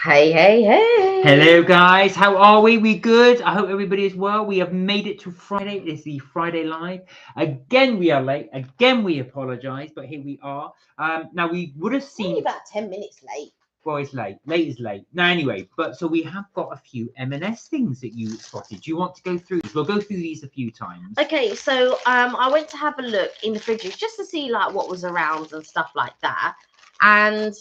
Hey. Hello, guys. How are we? We good? I hope everybody is well. We have made it to Friday. It is the Friday Live. Again, we are late. Again, we apologise, but here we are. Now, we would have seen... Only about 10 minutes late. Well, it's late. Late is late. Now, anyway, so we have got a few M&S things that you spotted. Do you want to go through these? We'll go through these a few times. Okay, so I went to have a look in the fridges just to see like what was around and stuff like that. And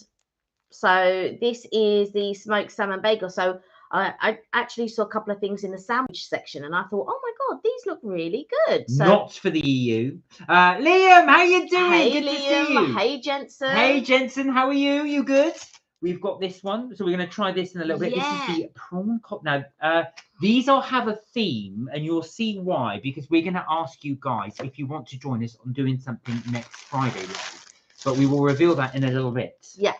so this is the smoked salmon bagel. So I actually saw a couple of things in the sandwich section, and I thought, oh my god, these look really good. So, not for the EU. Liam, how you doing? Hey good Liam, to see you. Hey Jensen. Hey Jensen, how are you? You good? We've got this one, so we're going to try this in a little bit. Yeah. This is the prawn cocktail. Now, these all have a theme, and you'll see why, because we're going to ask you guys if you want to join us on doing something next Friday live. But we will reveal that in a little bit. Yeah.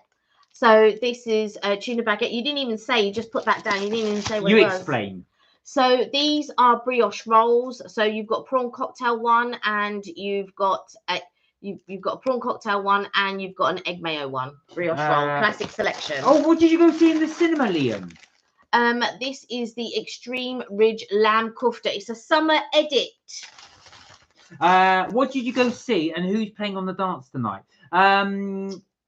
So this is a tuna baguette. You didn't even say, you just put that down. You didn't even say what it was. You explain. So these are brioche rolls. So you've got prawn cocktail one, and you've got a prawn cocktail one, and you've got an egg mayo one. Brioche roll, classic selection. Oh, what did you go see in the cinema, Liam? This is the Extreme Ridge Lamb Kofta. It's a summer edit. What did you go see, and who's playing on the dance tonight?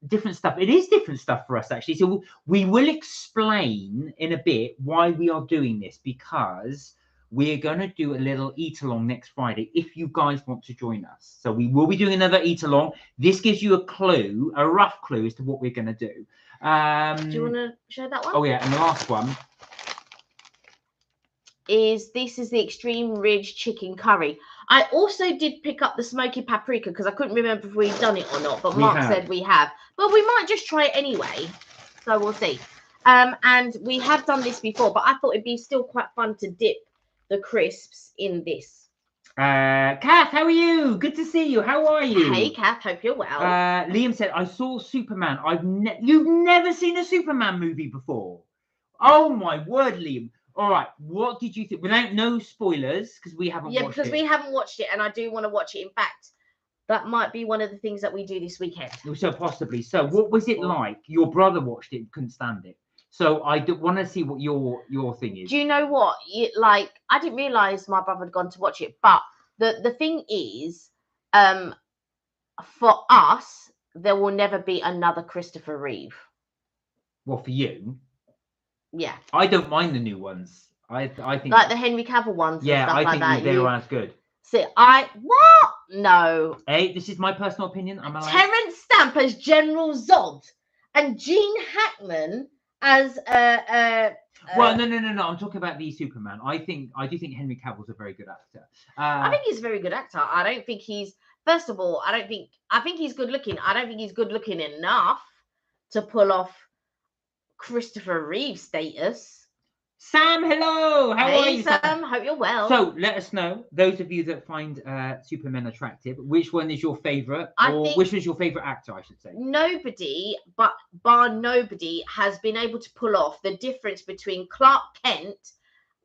Different stuff. It is different stuff for us, actually. So we will explain in a bit why we are doing this, because we're going to do a little eat along next Friday if you guys want to join us. So we will be doing another eat along. This gives you a clue, a rough clue as to what we're going to do. Do you want to show that one? Oh yeah, and the last one is the Extreme Ridge chicken curry. I also did pick up the Smoky Paprika because I couldn't remember if we'd done it or not, but Mark said we have. But we might just try it anyway, so we'll see. And we have done this before, but I thought it'd be still quite fun to dip the crisps in this. Kath, how are you? Good to see you. How are you? Hey Kath, hope you're well. Liam said, I saw Superman. You've never seen a Superman movie before? Oh my word, Liam. All right, what did you think? Without no spoilers, because we haven't watched it. Yeah, because we haven't watched it, and I do want to watch it. In fact, that might be one of the things that we do this weekend. So possibly. So what was it like? Your brother watched it and couldn't stand it. So I want to see what your thing is. Do you know what? I didn't realise my brother had gone to watch it, but the thing is, for us, there will never be another Christopher Reeve. Well, for you? Yeah. I don't mind the new ones. I think like the Henry Cavill ones. Yeah, and stuff I like think that. they were as good. See, what? No. Hey, this is my personal opinion. I'm allowed. Terence Stamp as General Zod and Gene Hackman as well, no. I'm talking about the Superman. I do think Henry Cavill's a very good actor. I think he's a very good actor. I don't think he's. First of all, I think he's good looking. I don't think he's good looking enough to pull off Christopher Reeve status. Sam, hello. How are you, Sam? Hope you're well. So let us know, those of you that find Superman attractive, which one is your favourite, which was your favourite actor, I should say. Nobody, bar nobody, has been able to pull off the difference between Clark Kent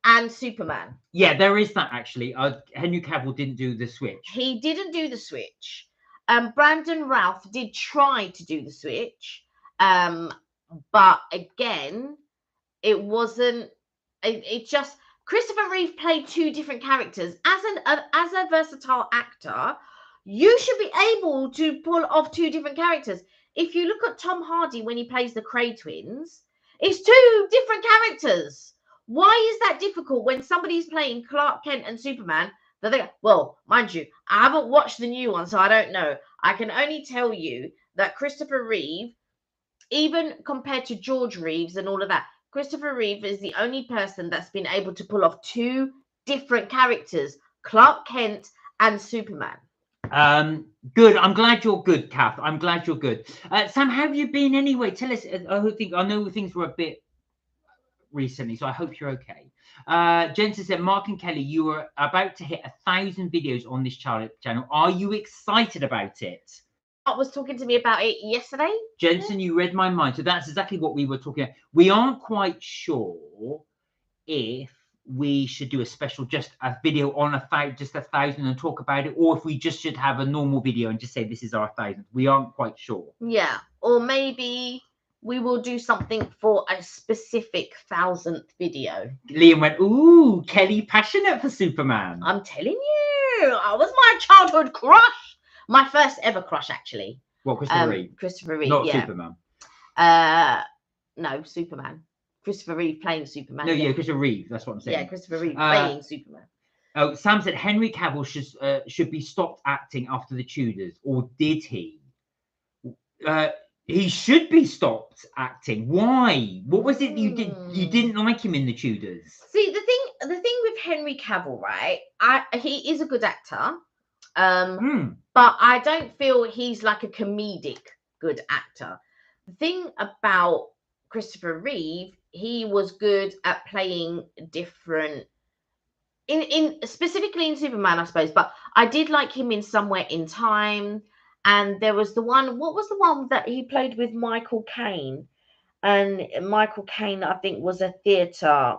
and Superman. Yeah, there is that actually. Henry Cavill didn't do the switch. He didn't do the switch. Brandon Routh did try to do the switch. But again, it wasn't. It just Christopher Reeve played two different characters. As a versatile actor, you should be able to pull off two different characters. If you look at Tom Hardy when he plays the Cray twins, it's two different characters. Why is that difficult when somebody's playing Clark Kent and Superman? Well, mind you, I haven't watched the new one, so I don't know. I can only tell you that Christopher Reeve, even compared to George Reeves and all of that, Christopher Reeve is the only person that's been able to pull off two different characters, Clark Kent and Superman. Good. I'm glad you're good, Kath. I'm glad you're good. Sam, how have you been anyway? Tell us. I know things were a bit recently, so I hope you're okay. Jensen said, Mark and Kelly, you were about to hit 1,000 videos on this channel. Are you excited about it? Was talking to me about it yesterday. Jensen, you read my mind. So that's exactly what we were talking about. We aren't quite sure if we should do a special, just a video on 1,000 and talk about it, or if we just should have a normal video and just say this is our 1,000. We aren't quite sure. Yeah, or maybe we will do something for a specific 1000th video. Liam went, ooh, Kelly passionate for Superman. I'm telling you, I was my childhood crush. My first ever crush, actually. What, Christopher Reeve? Christopher Reeve, Not yeah. Superman. No, Superman. Christopher Reeve playing Superman. No, yeah, Christopher Reeve. That's what I'm saying. Yeah, Christopher Reeve playing Superman. Oh, Sam said Henry Cavill should be stopped acting after the Tudors, or did he? He should be stopped acting. Why? What was it you did? You didn't like him in the Tudors? See, the thing with Henry Cavill, right? He is a good actor, but I don't feel he's like a comedic good actor. The thing about Christopher Reeve, he was good at playing different. In specifically in Superman, I suppose, but I did like him in Somewhere in Time. And there was the one, what was the one that he played with Michael Caine? And Michael Caine, I think, was a theatre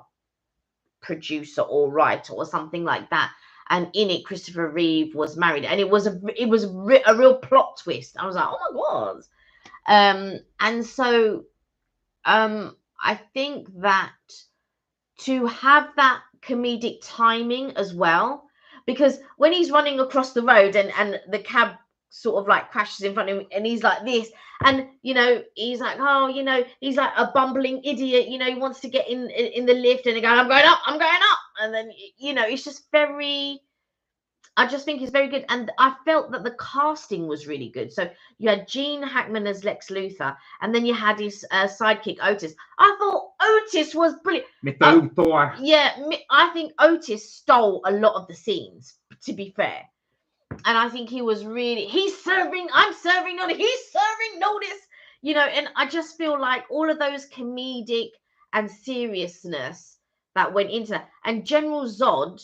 producer or writer or something like that. And in it, Christopher Reeve was married. And it was a real plot twist. I was like, oh my God. And so I think that to have that comedic timing as well, because when he's running across the road and the cab sort of like crashes in front of him and he's like this, and he's like, oh, he's like a bumbling idiot, he wants to get in the lift and he goes, I'm going up, and then it's just very, I just think it's very good. And I felt that the casting was really good. So you had Gene Hackman as Lex Luthor, and then you had his sidekick Otis. I thought Otis was brilliant. Yeah, I think Otis stole a lot of the scenes, to be fair. And I think he was really, I'm serving notice, he's serving notice, and I just feel like all of those comedic and seriousness that went into that. And General Zod,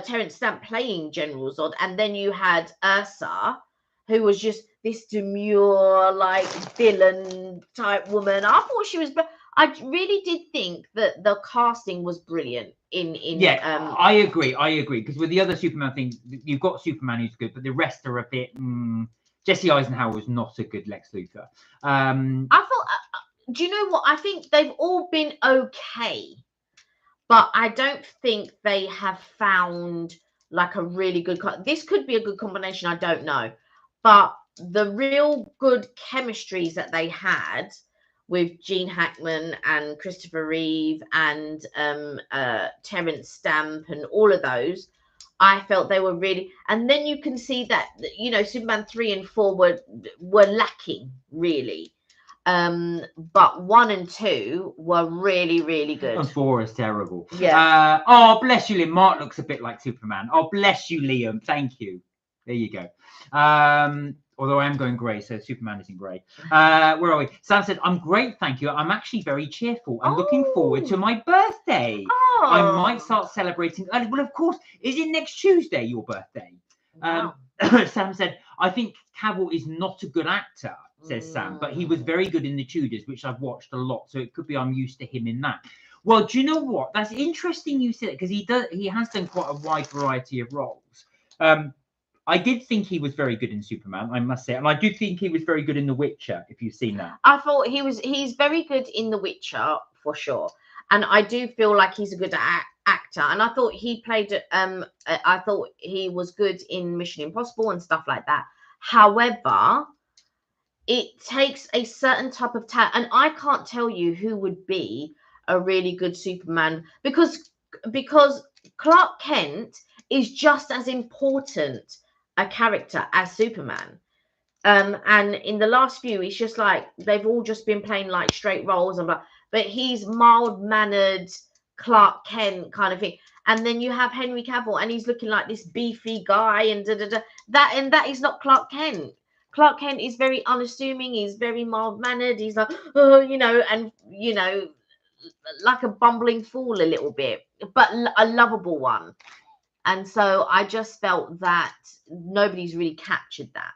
Terrence Stamp playing General Zod, and then you had Ursa, who was just this demure, like, villain type woman. I thought she was, I really did think that the casting was brilliant. I agree, because with the other Superman thing, you've got Superman who's good, but the rest are a bit. Jesse Eisenhower was not a good Lex Luthor. I thought. Do you know what? I think they've all been okay, but I don't think they have found like a really good. This could be a good combination. I don't know, but the real good chemistries that they had with Gene Hackman and Christopher Reeve and Terrence Stamp and all of those, I felt they were really. And then you can see that Superman 3 and 4 were lacking really, but 1 and 2 were really, really good. And 4 is terrible. Yeah. Oh, bless you, Liam. Mark looks a bit like Superman. Oh, bless you, Liam. Thank you. There you go. Although I am going grey, so Superman isn't grey. Where are we? Sam said, I'm great, thank you. I'm actually very cheerful. I'm looking forward to my birthday. Oh. I might start celebrating early. Well, of course, is it next Tuesday, your birthday? Wow. Sam said, I think Cavill is not a good actor, says Sam, but he was very good in the Tudors, which I've watched a lot. So it could be I'm used to him in that. Well, do you know what? That's interesting you said it, because he has done quite a wide variety of roles. I did think he was very good in Superman, I must say. And I do think he was very good in The Witcher, if you've seen that. I thought he's very good in The Witcher, for sure. And I do feel like he's a good actor. And I thought he played, I thought he was good in Mission Impossible and stuff like that. However, it takes a certain type of talent. And I can't tell you who would be a really good Superman, because Clark Kent is just as important a character as Superman. And in the last few, it's just like they've all just been playing like straight roles and blah, but he's mild-mannered Clark Kent kind of thing. And then you have Henry Cavill and he's looking like this beefy guy and that is not Clark Kent. Clark Kent is very unassuming, he's very mild-mannered, he's like, like a bumbling fool a little bit, but a lovable one. And so I just felt that nobody's really captured that.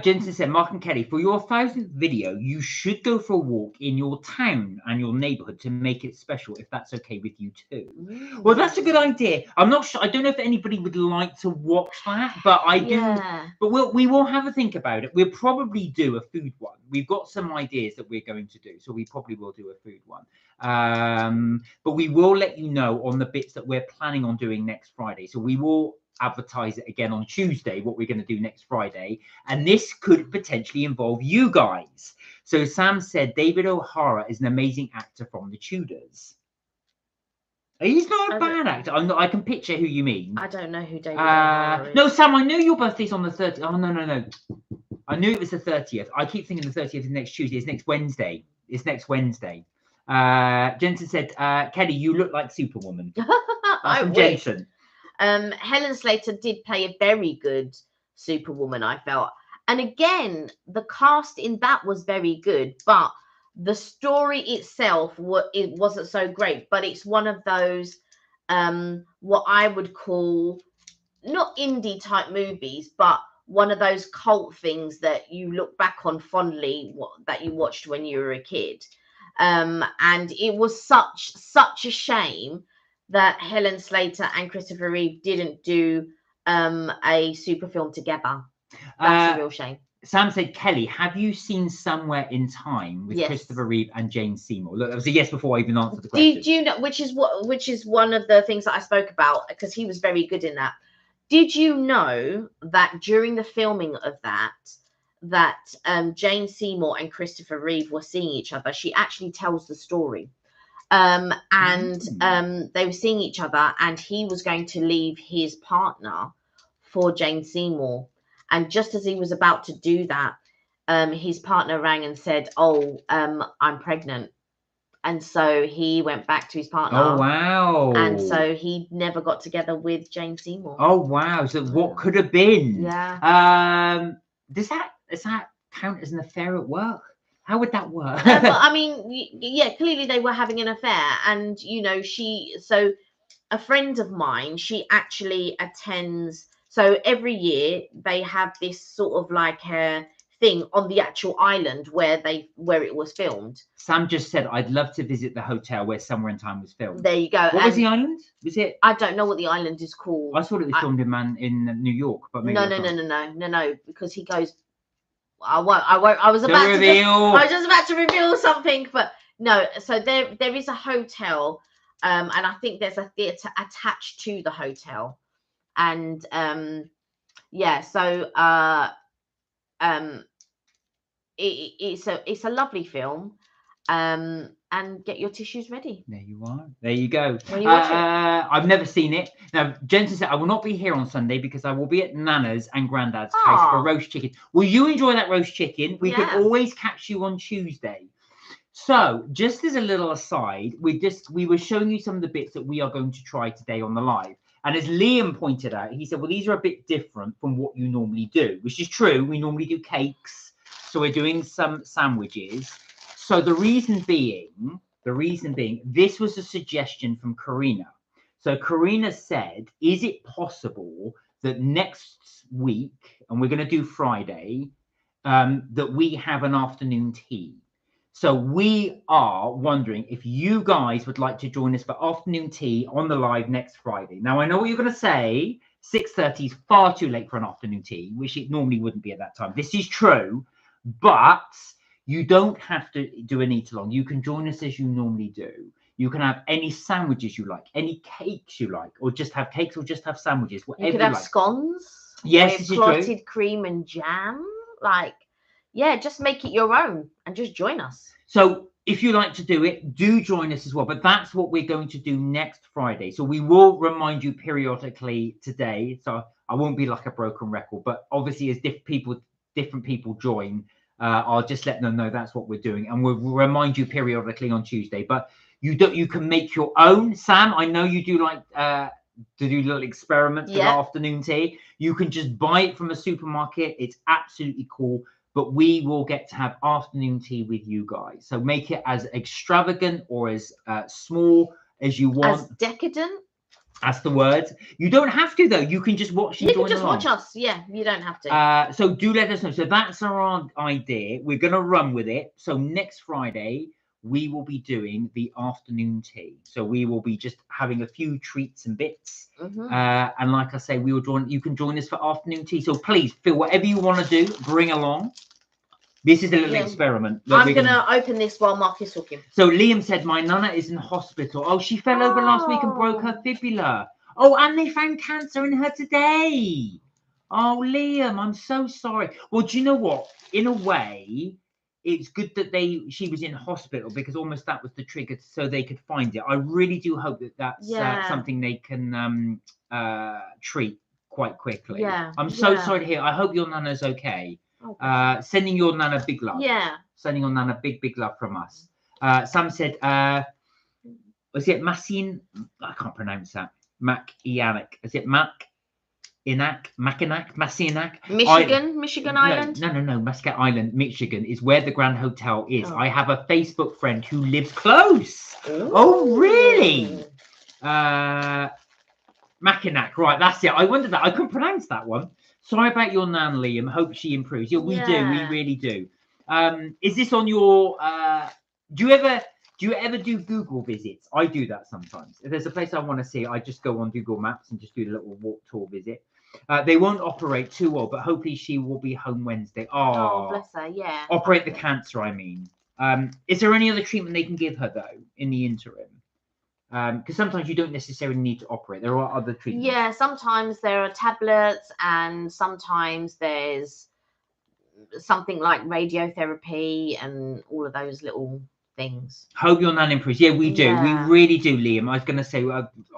Jensen said, Mark and Kelly, for your 1000th video, you should go for a walk in your town and your neighbourhood to make it special, if that's okay with you too. Well, that's a good idea. I'm not sure. I don't know if anybody would like to watch that, but I do. Yeah. But we will have a think about it. We'll probably do a food one. We've got some ideas that we're going to do, so we probably will do a food one. But we will let you know on the bits that we're planning on doing next Friday. So we will advertise it again on Tuesday, what we're going to do next Friday. And this could potentially involve you guys. So Sam said David O'Hara is an amazing actor from The Tudors. He's not a bad actor. I can picture who you mean. I don't know who David O'Hara is. No, Sam, I knew your birthday's on the 30th. Oh, no. I knew it was the 30th. I keep thinking the 30th is next Tuesday. It's next Wednesday. Jensen said, Kelly, you look like Superwoman. I wish. Jensen. Helen Slater did play a very good Superwoman, I felt. And again, the cast in that was very good, but the story itself, it wasn't so great. But it's one of those, what I would call, not indie type movies, but one of those cult things that you look back on fondly, that you watched when you were a kid. And it was such a shame that Helen Slater and Christopher Reeve didn't do a super film together. That's a real shame. Sam said, Kelly, have you seen Somewhere in Time with Christopher Reeve and Jane Seymour? Look, that was a yes before I even answered the question. Did you know, which is one of the things that I spoke about, because he was very good in that. Did you know that during the filming of that Jane Seymour and Christopher Reeve were seeing each other? She actually tells the story. They were seeing each other, and he was going to leave his partner for Jane Seymour. And just as he was about to do that, his partner rang and said, I'm pregnant. And so he went back to his partner. Oh, wow. And so he never got together with Jane Seymour. Oh, wow. So what could have been? Yeah. Does that count as an affair at work? How would that work? But, I mean, yeah, clearly they were having an affair. And, so a friend of mine, she actually attends. So every year they have this sort of like a thing on the actual island where it was filmed. Sam just said, I'd love to visit the hotel where Somewhere in Time was filmed. There you go. What was the island? Was it? I don't know what the island is called. I thought it was filmed in New York, but maybe no, because he goes, I was just about to reveal something, but no. So there is a hotel, and I think there's a theatre attached to the hotel, and it's a lovely film. And get your tissues ready. There you are. There you go. When you watch it. I've never seen it. Now, Jensen said, I will not be here on Sunday because I will be at Nana's and Grandad's house for roast chicken. Will you enjoy that roast chicken? We can always catch you on Tuesday. So, just as a little aside, we were showing you some of the bits that we are going to try today on the live. And as Liam pointed out, he said, well, these are a bit different from what you normally do, which is true. We normally do cakes. So we're doing some sandwiches. So the reason being, this was a suggestion from Karina. So Karina said, is it possible that next week, and we're going to do Friday, that we have an afternoon tea? So we are wondering if you guys would like to join us for afternoon tea on the live next Friday. Now, I know what you're going to say. 6:30 is far too late for an afternoon tea, which it normally wouldn't be at that time. This is true, but you don't have to do an eat along. You can join us as you normally do. You can have any sandwiches you like, any cakes you like, or just have cakes or just have sandwiches, whatever you could have scones. Yes, with clotted cream and jam. Just make it your own and just join us. So if you like to do it, do join us as well. But that's what we're going to do next Friday. So we will remind you periodically today. So I won't be like a broken record, but obviously as different people join, I'll just let them know that's what we're doing, and we'll remind you periodically on Tuesday. But you can make your own. Sam, I know you do like to do little experiments with afternoon tea. You can just buy it from a supermarket. It's absolutely cool. But we will get to have afternoon tea with you guys. So make it as extravagant or as small as you want. As decadent. That's the word. You don't have to though. You can just watch and You join can just along. watch us. Yeah, you don't have to. So do let us know. So that's our idea. We're going to run with it. So next Friday, we will be doing the afternoon tea. So we will be just having a few treats and bits. And like I say, we will join. You can join us for afternoon tea. So please, feel whatever you want to do, bring along. This is a little experiment. I'm going to open this while Mark is talking. So Liam said, my nana is in hospital. Oh, she fell over last week and broke her fibula. Oh, and they found cancer in her today. Oh, Liam, I'm so sorry. Well, do you know what? In a way, it's good that she was in hospital because almost that was the trigger so they could find it. I really do hope that that's something they can treat quite quickly. Yeah. I'm so sorry to hear. I hope your nana's okay. Sending your nana big love. Yeah. Sending your nana big love from us. Sam said, was it Massin? I can't pronounce that. Mac-Ianic. Is it Mac-Inac? Massinac? Michigan Island? No. Muscat Island, Michigan is where the Grand Hotel is. I have a Facebook friend who lives close. Ooh. Oh, really? Mackinac, right, that's it. I wondered that. I couldn't pronounce that one. Sorry about your nan, Liam. Hope she improves. Yeah, we do. We really do. Is this on your... Do you ever do Google visits? I do that sometimes. If there's a place I want to see, I just go on Google Maps and just do a little walk tour visit. They won't operate too well, but hopefully she will be home Wednesday. Oh, bless her, yeah. Operate the cancer, I mean. Is there any other treatment they can give her, though, in the interim? Because sometimes you don't necessarily need to operate. There are other treatments. Yeah, sometimes there are tablets and sometimes there's something like radiotherapy and all of those little things. Hope your nan improves. Yeah, we do. Yeah. We really do, Liam. I was going to say,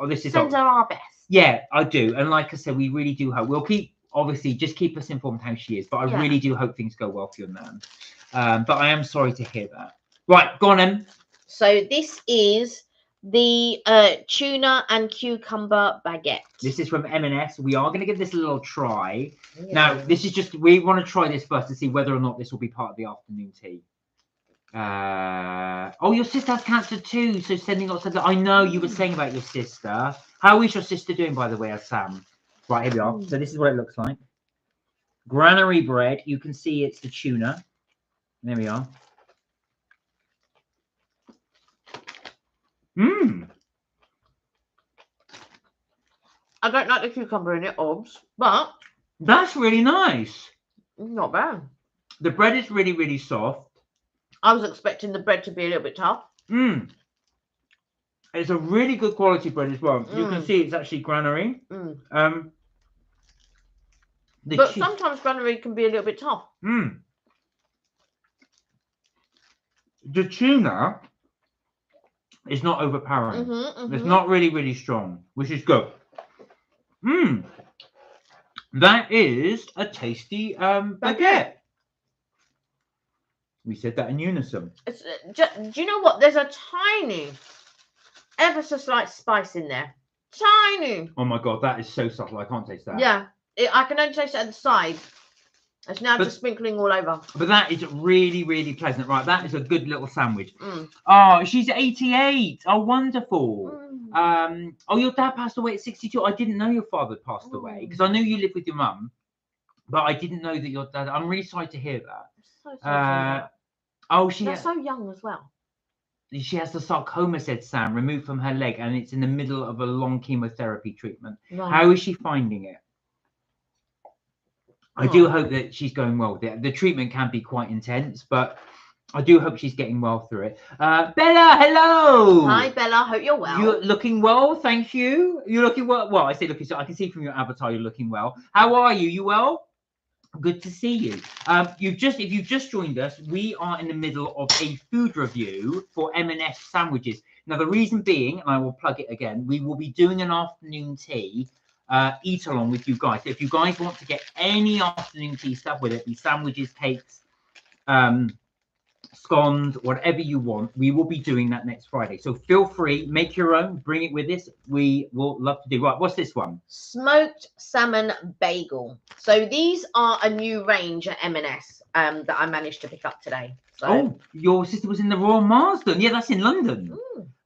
this is... Send her our best. Yeah, I do. And like I said, we really do hope. We'll obviously, just keep us informed how she is. But I really do hope things go well for your nan. But I am sorry to hear that. Right, go on, Em. So this is the tuna and cucumber baguette. This is from M&S. We are going to give this a little try. Yeah. Now, this is just, we want to try this first to see whether or not this will be part of the afternoon tea. Oh, your sister has cancer too. So sending lots of... I know you were saying about your sister. How is your sister doing, by the way, as Sam? Right, here we are. So this is what it looks like. Granary bread. You can see it's the tuna. There we are. I don't like the cucumber in it, obs, but that's really nice. Not bad. The bread is really, really soft. I was expecting the bread to be a little bit tough. It's a really good quality bread as well. You can see it's actually granary. But sometimes granary can be a little bit tough. The tuna is not overpowering. It's not really, really strong, which is good. That is a tasty baguette. We said that in unison. Do you know what? There's a tiny, ever so slight spice in there. Tiny. Oh my God, that is so subtle. I can't taste that. Yeah, I can only taste it at the side. It's now just sprinkling all over. But that is really, really pleasant. Right, that is a good little sandwich. Oh, she's 88. Oh, wonderful. Oh, your dad passed away at 62. I didn't know your father passed away because I knew you lived with your mum, but I didn't know that your dad... I'm really sorry to hear that. So sorry they're so young as well. She has the sarcoma, said Sam, removed from her leg, and it's in the middle of a long chemotherapy treatment. Right. How is she finding it? I do hope that she's going well with it. The treatment can be quite intense, but I do hope she's getting well through it. Bella, hello. Hi, Bella. Hope you're well. You're looking well, thank you. You're looking well. Well, I say looking, so I can see from your avatar you're looking well. How are you? You well? Good to see you. If you've just joined us, we are in the middle of a food review for M&S sandwiches. Now, the reason being, and I will plug it again, we will be doing an afternoon tea eat along with you guys. So if you guys want to get any afternoon tea stuff, whether it be sandwiches, cakes, scones, whatever you want, we will be doing that next Friday. So feel free, make your own, bring it with us. We will love to do. Right, what's this one? Smoked salmon bagel. So these are a new range at M&S that I managed to pick up today. So. Oh, your sister was in the Royal Marsden. Yeah, that's in London.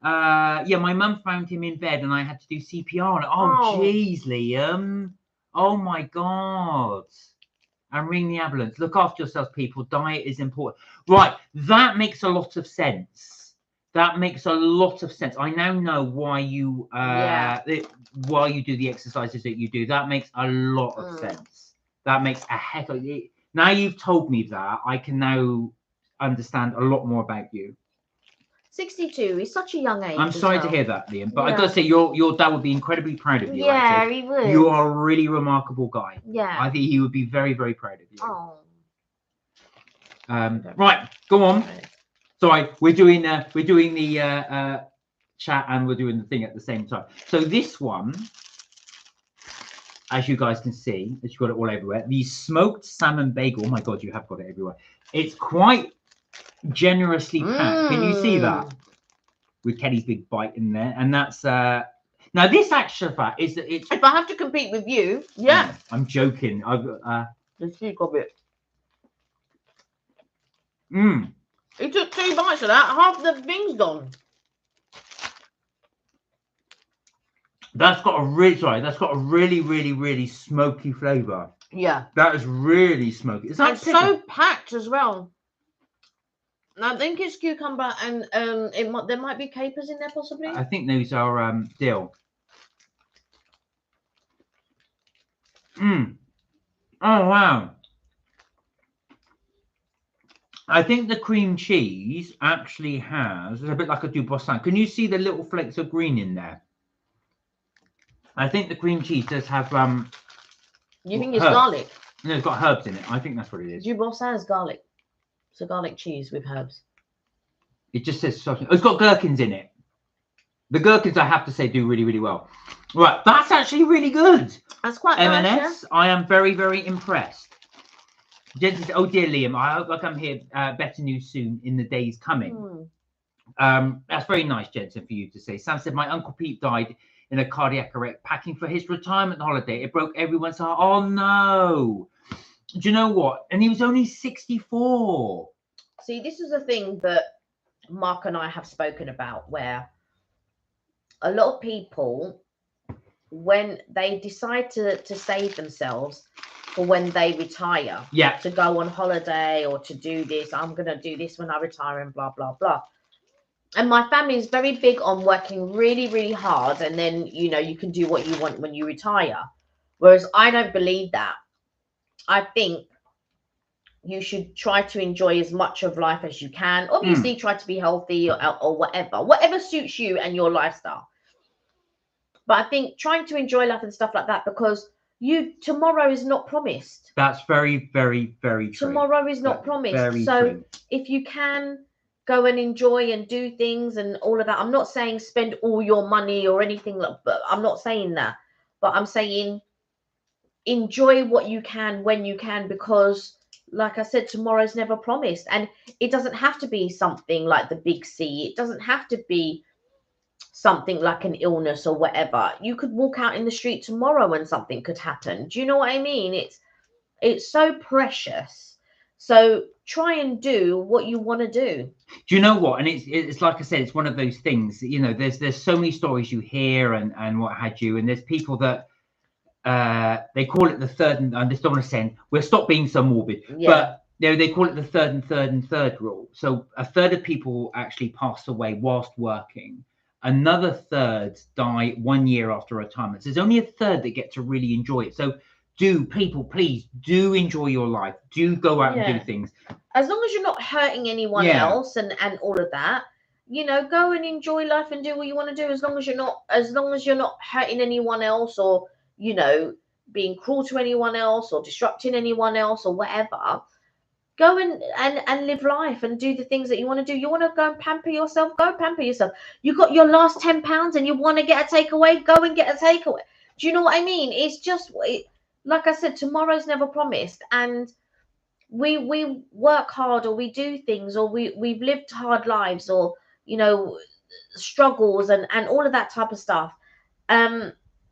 Yeah, my mum found him in bed and I had to do CPR on it. Oh, jeez, Liam. Oh my God. And ring the ambulance. Look after yourselves, people. Diet is important. Right, that makes a lot of sense. That makes a lot of sense. I now know why you why you do the exercises that you do. That makes a lot of sense. That makes a heck of it. Now you've told me that, I can now understand a lot more about you. 62. He's such a young age. I'm sorry to hear that, Liam, but I gotta say your dad would be incredibly proud of you. Yeah, he would. You are a really remarkable guy. Yeah. I think he would be very, very proud of you. Oh. Right, go on. Sorry, we're doing the chat and we're doing the thing at the same time. So this one, as you guys can see, as you've got it all everywhere, the smoked salmon bagel. Oh my God, you have got it everywhere. It's quite generously packed. Can you see that? With Kelly's big bite in there, and that's now this actual fact is that it's. If I have to compete with you, yeah. I'm joking. I've the cheek of it. He took 2 bites of that. Half the thing's gone. That's got a really, really, really smoky flavour. Yeah. That is really smoky. It's so packed as well. I think it's cucumber and there might be capers in there possibly. I think those are dill. Oh wow. I think the cream cheese actually has, it's a bit like a Dubois. Can you see the little flakes of green in there? I think the cream cheese does have You think it's garlic? No, it's got herbs in it. I think that's what it is. Dubois is garlic. It's a garlic cheese with herbs. It just says something. Oh, it's got gherkins in it. The gherkins, I have to say, do really, really well. Right, that's actually really good. That's quite M&S, nice. Yeah? I am very, very impressed. Jensen said, oh dear Liam, I hope I come here better news soon in the days coming. That's very nice, Jensen, for you to say. Sam said, my Uncle Pete died in a cardiac arrest packing for his retirement holiday. It broke everyone's heart. Oh no. Do you know what? And he was only 64. See, this is a thing that Mark and I have spoken about, where a lot of people, when they decide to save themselves for when they retire, to go on holiday or to do this, I'm going to do this when I retire and blah, blah, blah. And my family is very big on working really, really hard. And then, you know, you can do what you want when you retire. Whereas I don't believe that. I think you should try to enjoy as much of life as you can. Obviously, try to be healthy or whatever suits you and your lifestyle. But I think trying to enjoy life and stuff like that, because tomorrow is not promised. That's very, very, very true. Tomorrow is not promised. So if you can go and enjoy and do things and all of that, I'm not saying spend all your money or anything, but I'm not saying that. But I'm saying enjoy what you can when you can, because like I said, tomorrow's never promised. And it doesn't have to be something like the big C. It doesn't have to be something like an illness or whatever. You could walk out in the street tomorrow and something could happen. Do you know what I mean? It's so precious. So try and do what you want to do. Do you know what? And it's like I said, it's one of those things, you know, there's so many stories you hear and what had you, and there's people that they call it the third and I just don't want to say, we'll stop being so morbid, but you know, they call it the third rule. So a third of people actually pass away whilst working. Another third die 1 year after retirement. So there's only a third that get to really enjoy it. So please do enjoy your life. Do go out and do things. As long as you're not hurting anyone else and all of that, you know, go and enjoy life and do what you want to do. As long as you're not hurting anyone else, or you know, being cruel to anyone else or disrupting anyone else or whatever, go and live life and do the things that you want to do. You want to go and pamper yourself, go pamper yourself. You got your last £10 and you want to get a takeaway, go and get a takeaway. Do you know what I mean? It's just, like I said, tomorrow's never promised. And we work hard, or we do things, or we've lived hard lives, or, you know, struggles and all of that type of stuff.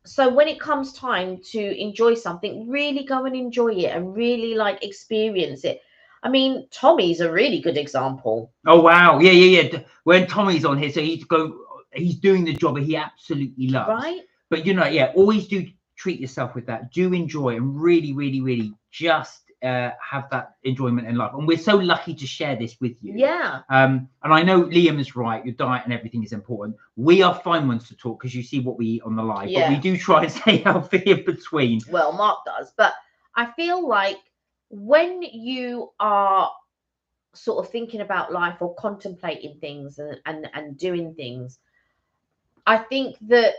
So when it comes time to enjoy something, really go and enjoy it and really like experience it. I mean, Tommy's a really good example. Oh wow, yeah. When Tommy's on here, so he'd go he's doing the job that he absolutely loves. Right? But you know, yeah, always do treat yourself with that. Do enjoy and really, really, really just have that enjoyment in life. And we're so lucky to share this with you. Yeah. And I know Liam is right. Your diet and everything is important. We are fine ones to talk because you see what we eat on the live, but we do try and stay healthy in between. Well, Mark does, but I feel like when you are sort of thinking about life or contemplating things and doing things, I think that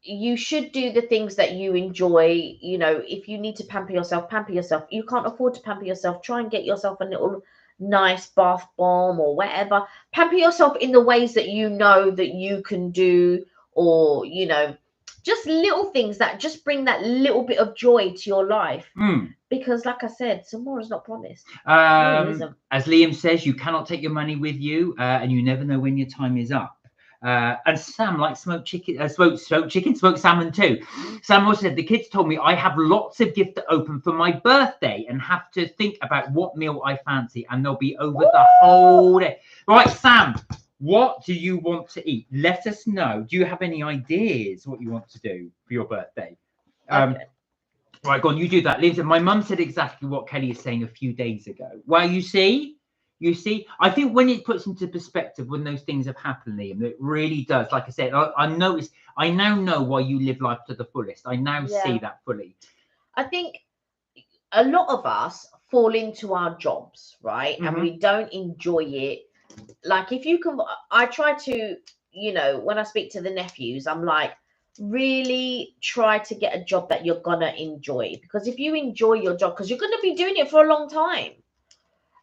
you should do the things that you enjoy. You know, if you need to pamper yourself, pamper yourself. You can't afford to pamper yourself, try and get yourself a little nice bath bomb or whatever. Pamper yourself in the ways that you know that you can do, or you know, just little things that just bring that little bit of joy to your life. Because like I said, tomorrow's not promised. As Liam says, you cannot take your money with you, and you never know when your time is up. And Sam likes smoked salmon too. Sam also said, the kids told me I have lots of gifts to open for my birthday and have to think about what meal I fancy, and they'll be over the whole day. Right, Sam, what do you want to eat? Let us know. Do you have any ideas what you want to do for your birthday? Okay. Right, go on, you do that. Liam said, my mum said exactly what Kelly is saying a few days ago. Well, you see, I think when it puts into perspective, when those things have happened, Liam, it really does. Like I said, I now know why you live life to the fullest. I now see that fully. I think a lot of us fall into our jobs, right? And we don't enjoy it. Like if you can, I try to, you know, when I speak to the nephews, I'm like, really try to get a job that you're gonna enjoy, because if you enjoy your job, because you're gonna be doing it for a long time.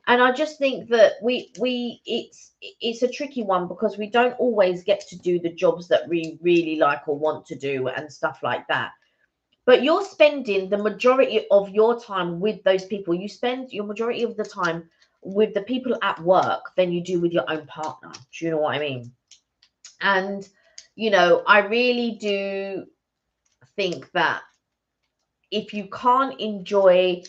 And I just think that it's a tricky one, because we don't always get to do the jobs that we really like or want to do and stuff like that. But you're spending the majority of your time with those people. You spend your majority of the time with the people at work than you do with your own partner. Do you know what I mean? And, you know, I really do think that if you can't enjoy,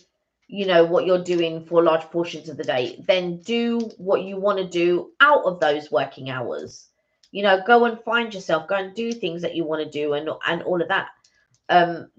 you know, what you're doing for large portions of the day, then do what you want to do out of those working hours. You know, go and find yourself, go and do things that you want to do, and all of that.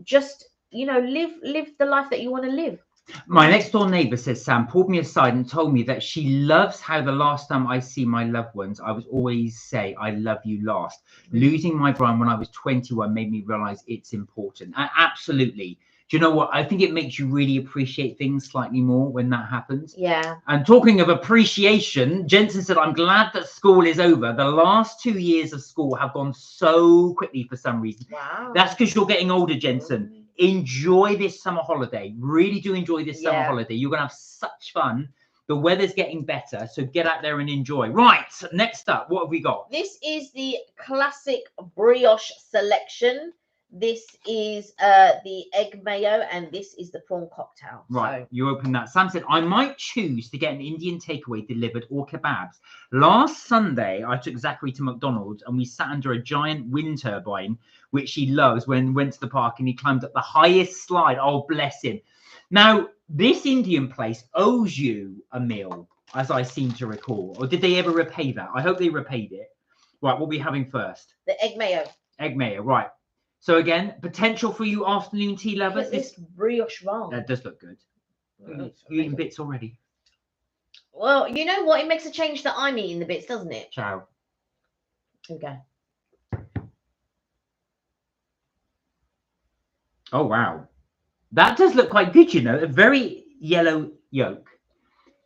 Just, you know, live the life that you want to live. My next door neighbour, says Sam, pulled me aside and told me that she loves how the last time I see my loved ones, I was always say, I love you last. Losing my brother when I was 21 made me realise it's important. Absolutely. Do you know what? I think it makes you really appreciate things slightly more when that happens. Yeah. And talking of appreciation, Jensen said, I'm glad that school is over. The last 2 years of school have gone so quickly for some reason. Wow. That's because you're getting older, Jensen. Enjoy this summer holiday. Really do enjoy this summer holiday. You're going to have such fun. The weather's getting better, so get out there and enjoy. Right, next up, what have we got? This is the classic brioche selection. This is the egg mayo, and this is the prawn cocktail. Right, so you open that. Sam said, I might choose to get an Indian takeaway delivered or kebabs. Last Sunday, I took Zachary to McDonald's and we sat under a giant wind turbine, which he loves, when we went to the park, and he climbed up the highest slide. Oh, bless him. Now, this Indian place owes you a meal, as I seem to recall. Or did they ever repay that? I hope they repaid it. Right, what are we having first? The egg mayo. Egg mayo, right. So again, potential for you afternoon tea lovers. This brioche roll. That does look good. You're eating bits already. Well, you know what? It makes a change that I'm eating the bits, doesn't it? Ciao. Okay. Oh, wow. That does look quite good, you know. A very yellow yolk.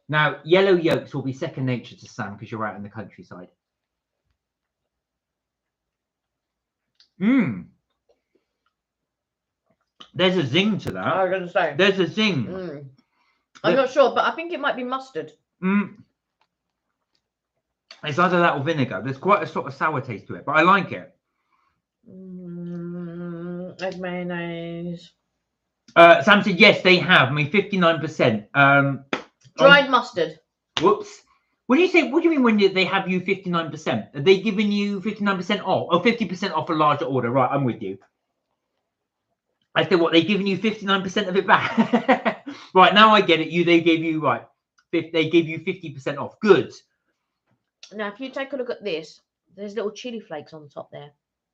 Now, yellow yolks will be second nature to Sam because you're out in the countryside. Mmm. There's a zing to that. I was going to say. There's a zing. I'm not sure, but I think it might be mustard. It's either that or vinegar. There's quite a sort of sour taste to it, but I like it. Egg mayonnaise. Sam said, yes, they have. I mean, 59%. Dried mustard. Whoops. What do you mean when they have you 59%? Are they giving you 59% off? Or 50% off a larger order? Right, I'm with you. I said, what, they giving you 59% of it back? Right, now I get it. They gave you, right, they gave you 50% off. Good. Now, if you take a look at this, There's little chili flakes on the top there.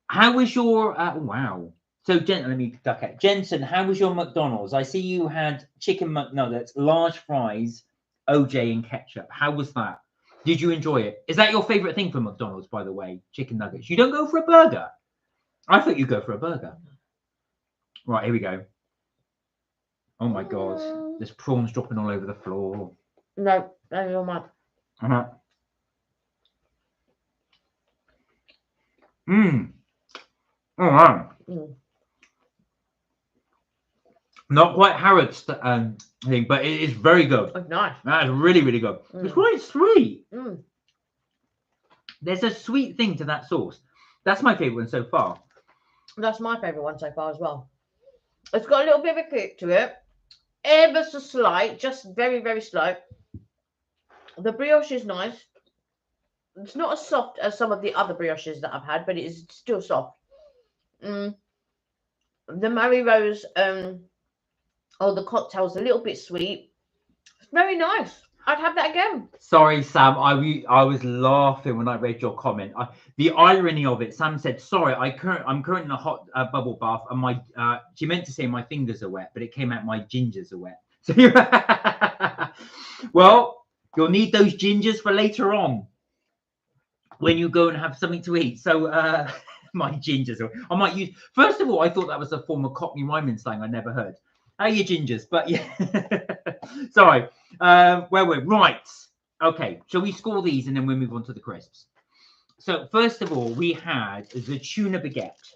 How was your wow? So, let me duck it. Jensen, how was your McDonald's? I see you had chicken McNuggets, large fries, OJ, and ketchup. How was that? Did you enjoy it? Is that your favorite thing from McDonald's, by the way? Chicken nuggets. You don't go for a burger? I thought you'd go for a burger. Right, here we go. Oh my God. There's prawns dropping all over the floor. No, that's all mine. Oh, wow. Not quite Harrods thing, but it is very good. It's nice. That's really, really good. It's quite sweet. Mm. There's a sweet thing to that sauce. That's my favourite one so far. That's my favourite one so far as well. It's got a little bit of a kick to it. Ever so slight, just very, very slight. The brioche is nice. It's not as soft as some of the other brioches that I've had, but it is still soft. The Mary Rose, or the cocktail's a little bit sweet. It's very nice. I'd have that again. Sorry, Sam. I was laughing when I read your comment. The irony of it. Sam said, "Sorry, I'm currently in a hot bubble bath, and my she meant to say my fingers are wet, but it came out my gingers are wet." So, well, you'll need those gingers for later on when you go and have something to eat. So, my gingers. I might use. First of all, I thought that was a form of Cockney rhyming slang I never heard. How are your gingers? But yeah, sorry. Where we're right. Okay, shall we score these and then we'll move on to the crisps? So first of all, we had the tuna baguette.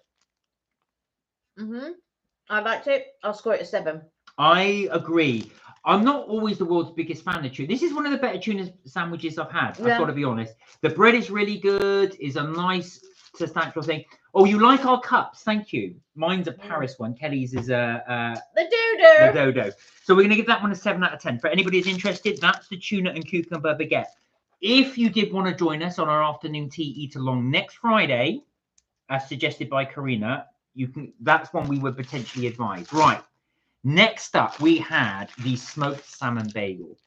I liked it. I'll score it a 7. I agree. I'm not always the world's biggest fan of tuna. This is one of the better tuna sandwiches I've had. I've got to be honest. The bread is really good. It's a nice substantial thing. Oh, you like our cups? Thank you. Mine's a Paris one. Kelly's is the dodo. The dodo. So we're going to give that one a 7 out of 10. For anybody who's interested, that's the tuna and cucumber baguette. If you did want to join us on our afternoon tea eat along next Friday, as suggested by Karina, you can. That's one we would potentially advise. Right. Next up, we had the smoked salmon bagel.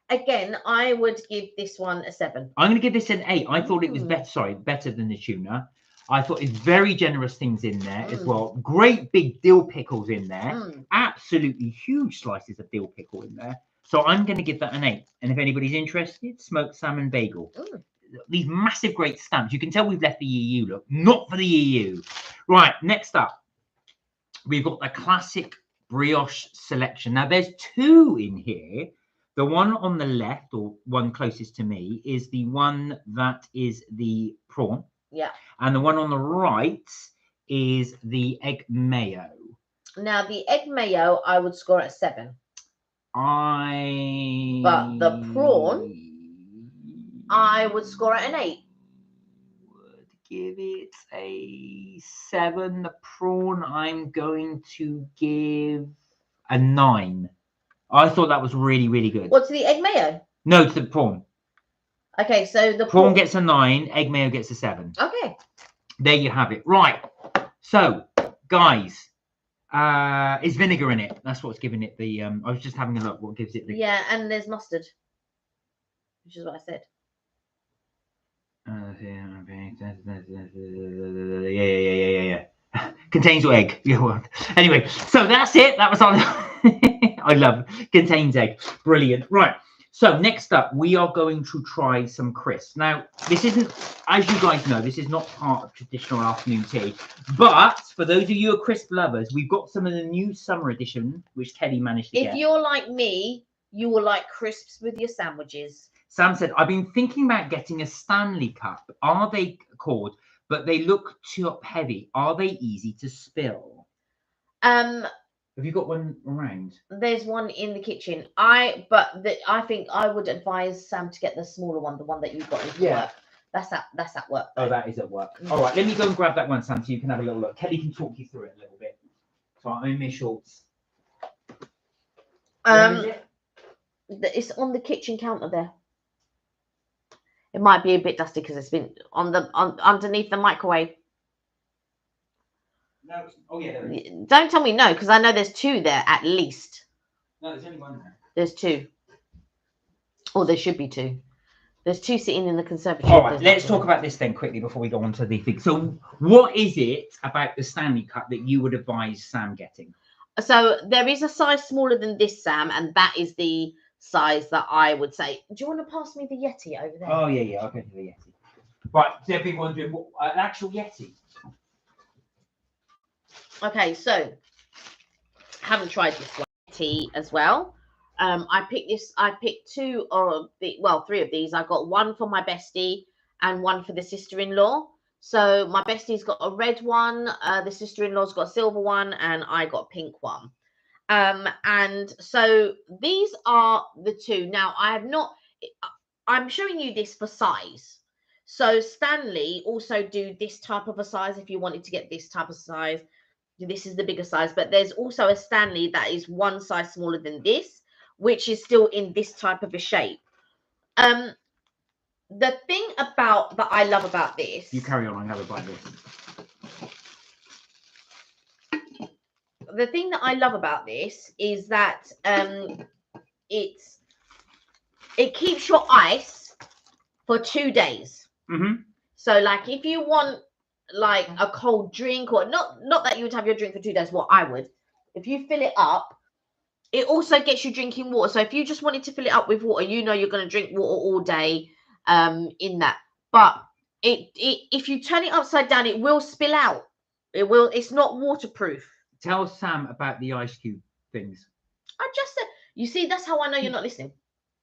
Again, I would give this one a 7. I'm going to give this an 8. I thought it was better. Sorry, better than the tuna. I thought it's very generous things in there as well. Great big dill pickles in there. Absolutely huge slices of dill pickle in there. So I'm going to give that an 8. And if anybody's interested, smoked salmon bagel. These massive great stamps. You can tell we've left the EU look. Not for the EU. Right, next up, we've got the classic brioche selection. Now, there's 2 in here. The one on the left, or one closest to me, is the one that is the prawn. Yeah. And the one on the right is the egg mayo. Now, the egg mayo, I would score at 7. But the prawn, I would score at an 8. Would give it a 7. The prawn, I'm going to give a 9. I thought that was really, really good. What's the egg mayo? No, it's the prawn. Okay, so the prawn gets a 9, egg mayo gets a 7. Okay. There you have it. Right. So, guys, is vinegar in it? That's what's giving it the. I was just having a look. What gives it the? Yeah, and there's mustard, which is what I said. Yeah. Contains your egg. Yeah. Anyway, so that's it. That was on. I love contains egg. Brilliant. Right. So next up, we are going to try some crisps. Now, this isn't, as you guys know, this is not part of traditional afternoon tea. But for those of you who are crisp lovers, we've got some of the new summer edition, which Kelly managed to get. If you're like me, you will like crisps with your sandwiches. Sam said, I've been thinking about getting a Stanley cup. Are they called? But they look top heavy. Are they easy to spill? Have you got one around? There's one in the kitchen. I think I would advise Sam to get the smaller one, the one that you've got in work. That's at work. Oh, that is at work. All right, let me go and grab that one, Sam, so you can have a little look. Kelly can talk you through it a little bit. So I'm in my shorts. It's on the kitchen counter there. It might be a bit dusty because it's been underneath the microwave. No, oh yeah, there is. Don't tell me no, because I know there's 2 there at least. No, there's only one there. There's 2. Or there should be 2. There's 2 sitting in the conservatory. All right, let's talk about this then quickly before we go on to the thing. So what is it about the Stanley Cup that you would advise Sam getting? So there is a size smaller than this, Sam, and that is the size that I would say. Do you want to pass me the Yeti over there? Oh, yeah, I'll go to the Yeti. Right, so everyone doing an actual Yeti. Okay, so I haven't tried this one Yeti as well. I picked 2 of the, well, 3 of these. I got one for my bestie and one for the sister-in-law. So my bestie's got a red one, the sister-in-law's got a silver one, and I got a pink one. And so these are the 2. Now I'm showing you this for size. So Stanley also do this type of a size if you wanted to get this type of size. This is the bigger size, but there's also a Stanley that is one size smaller than this, which is still in this type of a shape. The thing that I love about this. You carry on, I'm going to bite this. The thing that I love about this is that it keeps your ice for 2 days. Mm-hmm. So like if you want like a cold drink, or not that you would have your drink for 2 days, what I would, if you fill it up, it also gets you drinking water. So if you just wanted to fill it up with water, you know you're going to drink water all day in that. But if you turn it upside down, it will spill out. It's not waterproof. Tell Sam about the ice cube things. I just said, you see, that's how I know you're not listening.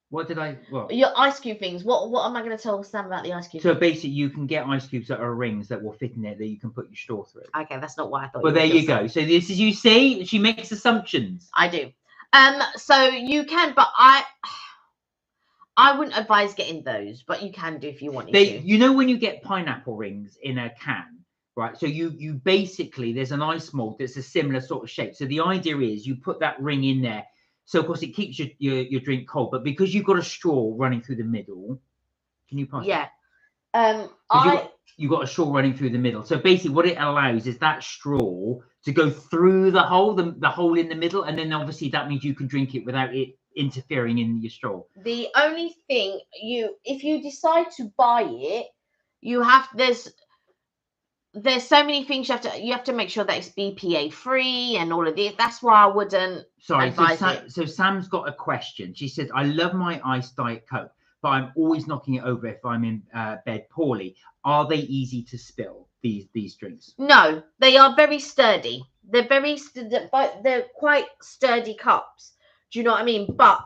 What did I? What? Your ice cube things. What am I going to tell Sam about the ice cube? So basically, you can get ice cubes that are rings that will fit in there that you can put your straw through. Okay, that's not what I thought. Well, there you go. So this is, you see, she makes assumptions. I do. So you can, but I wouldn't advise getting those, but you can do if you wanted to. You know when you get pineapple rings in a can, right? So you basically, there's an ice mold that's a similar sort of shape. So the idea is you put that ring in there. So of course it keeps your drink cold, but because you've got a straw running through the middle, can you pass? Yeah. You've got a straw running through the middle. So basically what it allows is that straw to go through the hole, the hole in the middle, and then obviously that means you can drink it without it interfering in your straw. The only thing if you decide to buy it, there's so many things you have to make sure that it's BPA free and all of this. That's why I wouldn't advise it. So Sam's got a question. She said, I love my iced Diet Coke, but I'm always knocking it over if I'm in bed poorly. Are they easy to spill, these drinks? No, they are very sturdy. They're quite sturdy cups. Do you know what I mean? But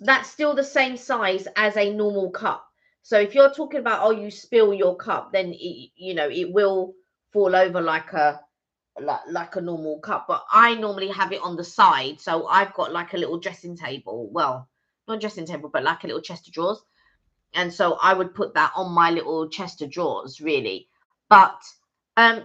that's still the same size as a normal cup. So if you're talking about, you spill your cup, then it will fall over like a normal cup. But I normally have it on the side. So I've got like a little dressing table. Well, not dressing table, but like a little chest of drawers. And so I would put that on my little chest of drawers, really. But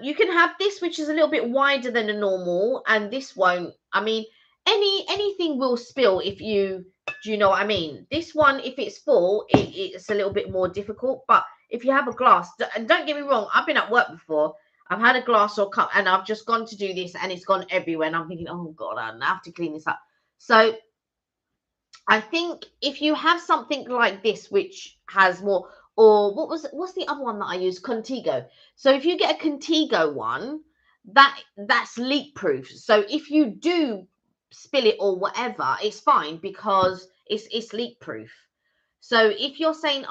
you can have this, which is a little bit wider than a normal, and this won't. I mean, anything will spill if you. Do you know what I mean? This one, if it's full, it's a little bit more difficult. But if you have a glass, and don't get me wrong, I've been at work before. I've had a glass or cup, and I've just gone to do this, and it's gone everywhere. And I'm thinking, oh God, I have to clean this up. So I think if you have something like this, which has more, or what's the other one that I use? Contigo. So if you get a Contigo one, that's leak proof. So if you do spill it or whatever, it's fine because it's leak proof. So if you're saying,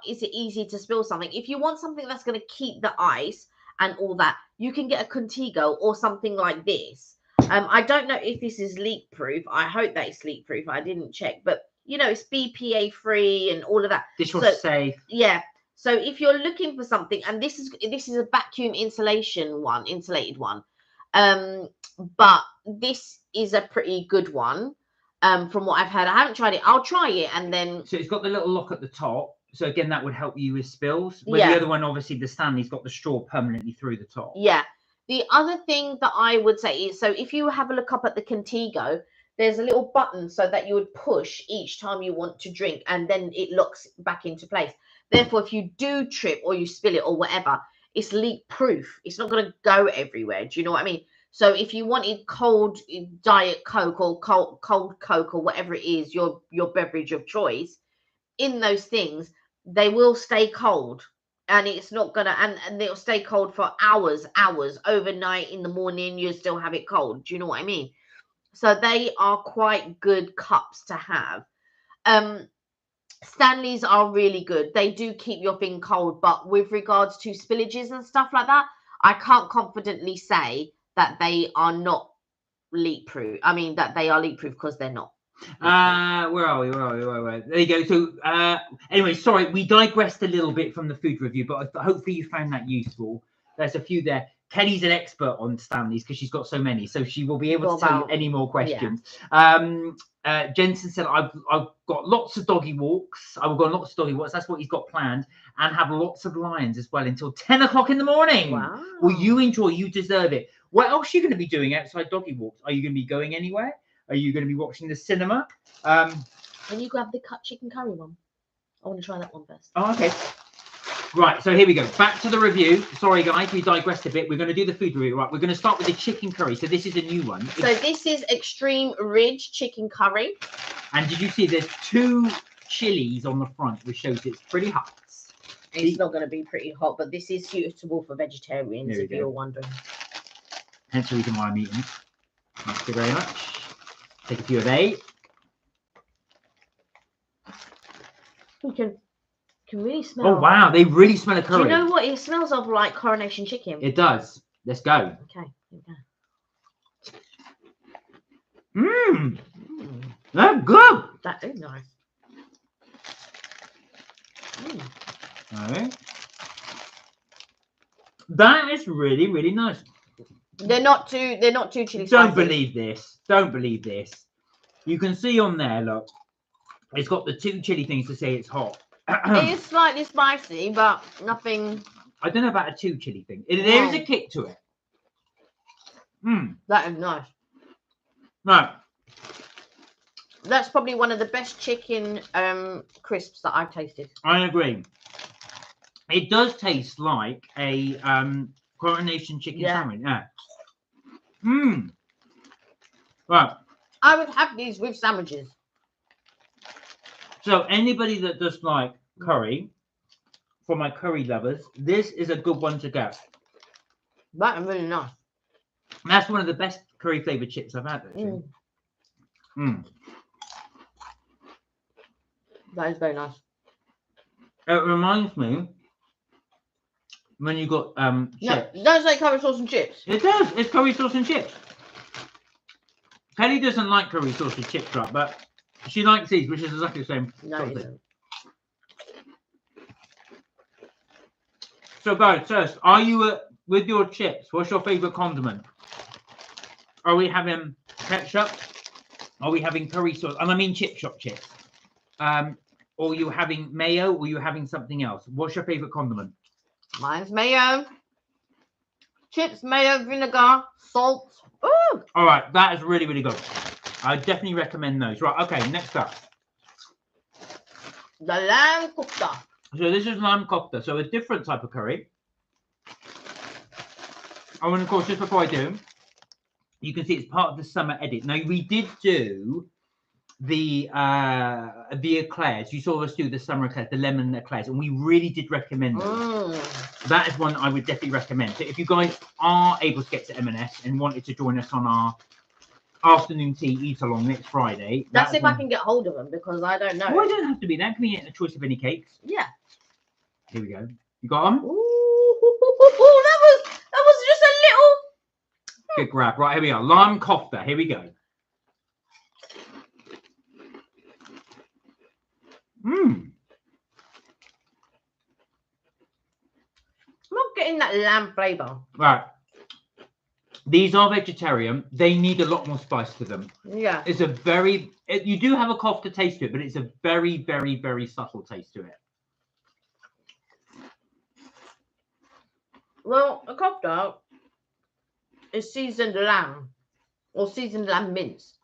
is it easy to spill something? If you want something that's going to keep the ice and all that, you can get a Contigo or something like this. I don't know if this is leak proof. I hope that it's leak proof. I didn't check, but it's BPA free and all of that. Dishwasher safe. Yeah. So if you're looking for something, and this is a vacuum insulated one. But this is a pretty good one from what I've heard. I haven't tried it. I'll try it and then. So it's got the little lock at the top. So again, that would help you with spills. Where the other one, obviously, the Stanley's got the straw permanently through the top. Yeah. The other thing that I would say is, so if you have a look up at the Contigo, there's a little button so that you would push each time you want to drink, and then it locks back into place. Therefore, if you do trip or you spill it or whatever, it's leak proof. It's not going to go everywhere. Do you know what I mean? So if you wanted cold Diet Coke or cold Coke or whatever it is, your beverage of choice, in those things, they will stay cold. And it's not gonna, and it'll stay cold for hours, overnight, in the morning, you still have it cold. Do you know what I mean? So they are quite good cups to have. Stanley's are really good. They do keep your thing cold, but with regards to spillages and stuff like that, I can't confidently say that they are not leak proof. I mean, that they are leak proof, because they're not. Where are we? There you go. So anyway, sorry, we digressed a little bit from the food review, but hopefully you found that useful. There's a few there. Kelly's an expert on Stanley's because she's got so many, so she will be able to tell you any more questions. Yeah. Jensen said, I've got lots of doggy walks. I will go on lots of doggy walks. That's what he's got planned, and have lots of lions as well until 10 o'clock in the morning. Wow. Well, you enjoy, you deserve it. What else are you going to be doing outside doggy walks? Are you going to be going anywhere? Are you going to be watching the cinema? Can you grab the cut chicken curry one? I want to try that one first. Oh, okay. Right, so here we go. Back to the review. Sorry, guys, we digressed a bit. We're going to do the food review. Right, we're going to start with the chicken curry. So this is a new one. So this is Extreme Ridge chicken curry. And did you see there's 2 chilies on the front, which shows it's pretty hot. It's not going to be pretty hot, but this is suitable for vegetarians, if you're wondering. Hence the reason why I'm eating it. Thank you very much. Take a few of they. You can really smell. Oh wow, they really smell a curry. Do you know what it smells of? Like Coronation chicken. It does. Let's go. Okay, here we go. Mmm. That's good. That is nice. All right. That is really, really nice. They're not too chili spicy. Don't believe this. Don't believe this. You can see on there, look, it's got the 2 chili things to say it's hot. It is slightly spicy, but nothing. I don't know about a 2 chili thing. There is a kick to it. That is nice. Right. That's probably one of the best chicken crisps that I've tasted. I agree. It does taste like a Coronation chicken sandwich. Yeah. Right. I would have these with sandwiches. So anybody that does like curry, for my curry lovers, this is a good one to get. That is really nice. That's one of the best curry flavoured chips I've had, actually. That is very nice. It reminds me when you got chips. No, don't say curry sauce and chips. It does. It's curry sauce and chips. Kelly doesn't like curry sauce and chips, right? But she likes these, which is exactly the same. No, it isn't. So, guys, first, are you with your chips? What's your favourite condiment? Are we having ketchup? Are we having curry sauce? And I mean chip shop chips. Or are you having mayo? Or are you having something else? What's your favourite condiment? Mine's mayo. Chips, mayo, vinegar, salt. Ooh! All right, that is really, really good. I definitely recommend those. Right, okay, next up. The lamb kofta. So this is lamb kofta, so a different type of curry. Oh, and of course, just before I do, you can see it's part of the summer edit. Now, we did do the eclairs. You saw us do the summer eclairs, the lemon eclairs, and we really did recommend them. That is one I would definitely recommend. So if you guys are able to get to M&S and wanted to join us on our afternoon tea eat along next Friday. That's if I can get hold of them, because I don't know. Oh, I don't have to be that. Can we get a choice of any cakes? Yeah. Here we go. You got them? Ooh, that was just a little. Good grab. Right, here we are. Lamb kofta. Here we go. I'm not getting that lamb flavour. Right. These are vegetarian. They need a lot more spice to them. Yeah. It's a very... You do have a kofta taste to it, but it's a very, very, very subtle taste to it. Well, a kofta is seasoned lamb or seasoned lamb mince.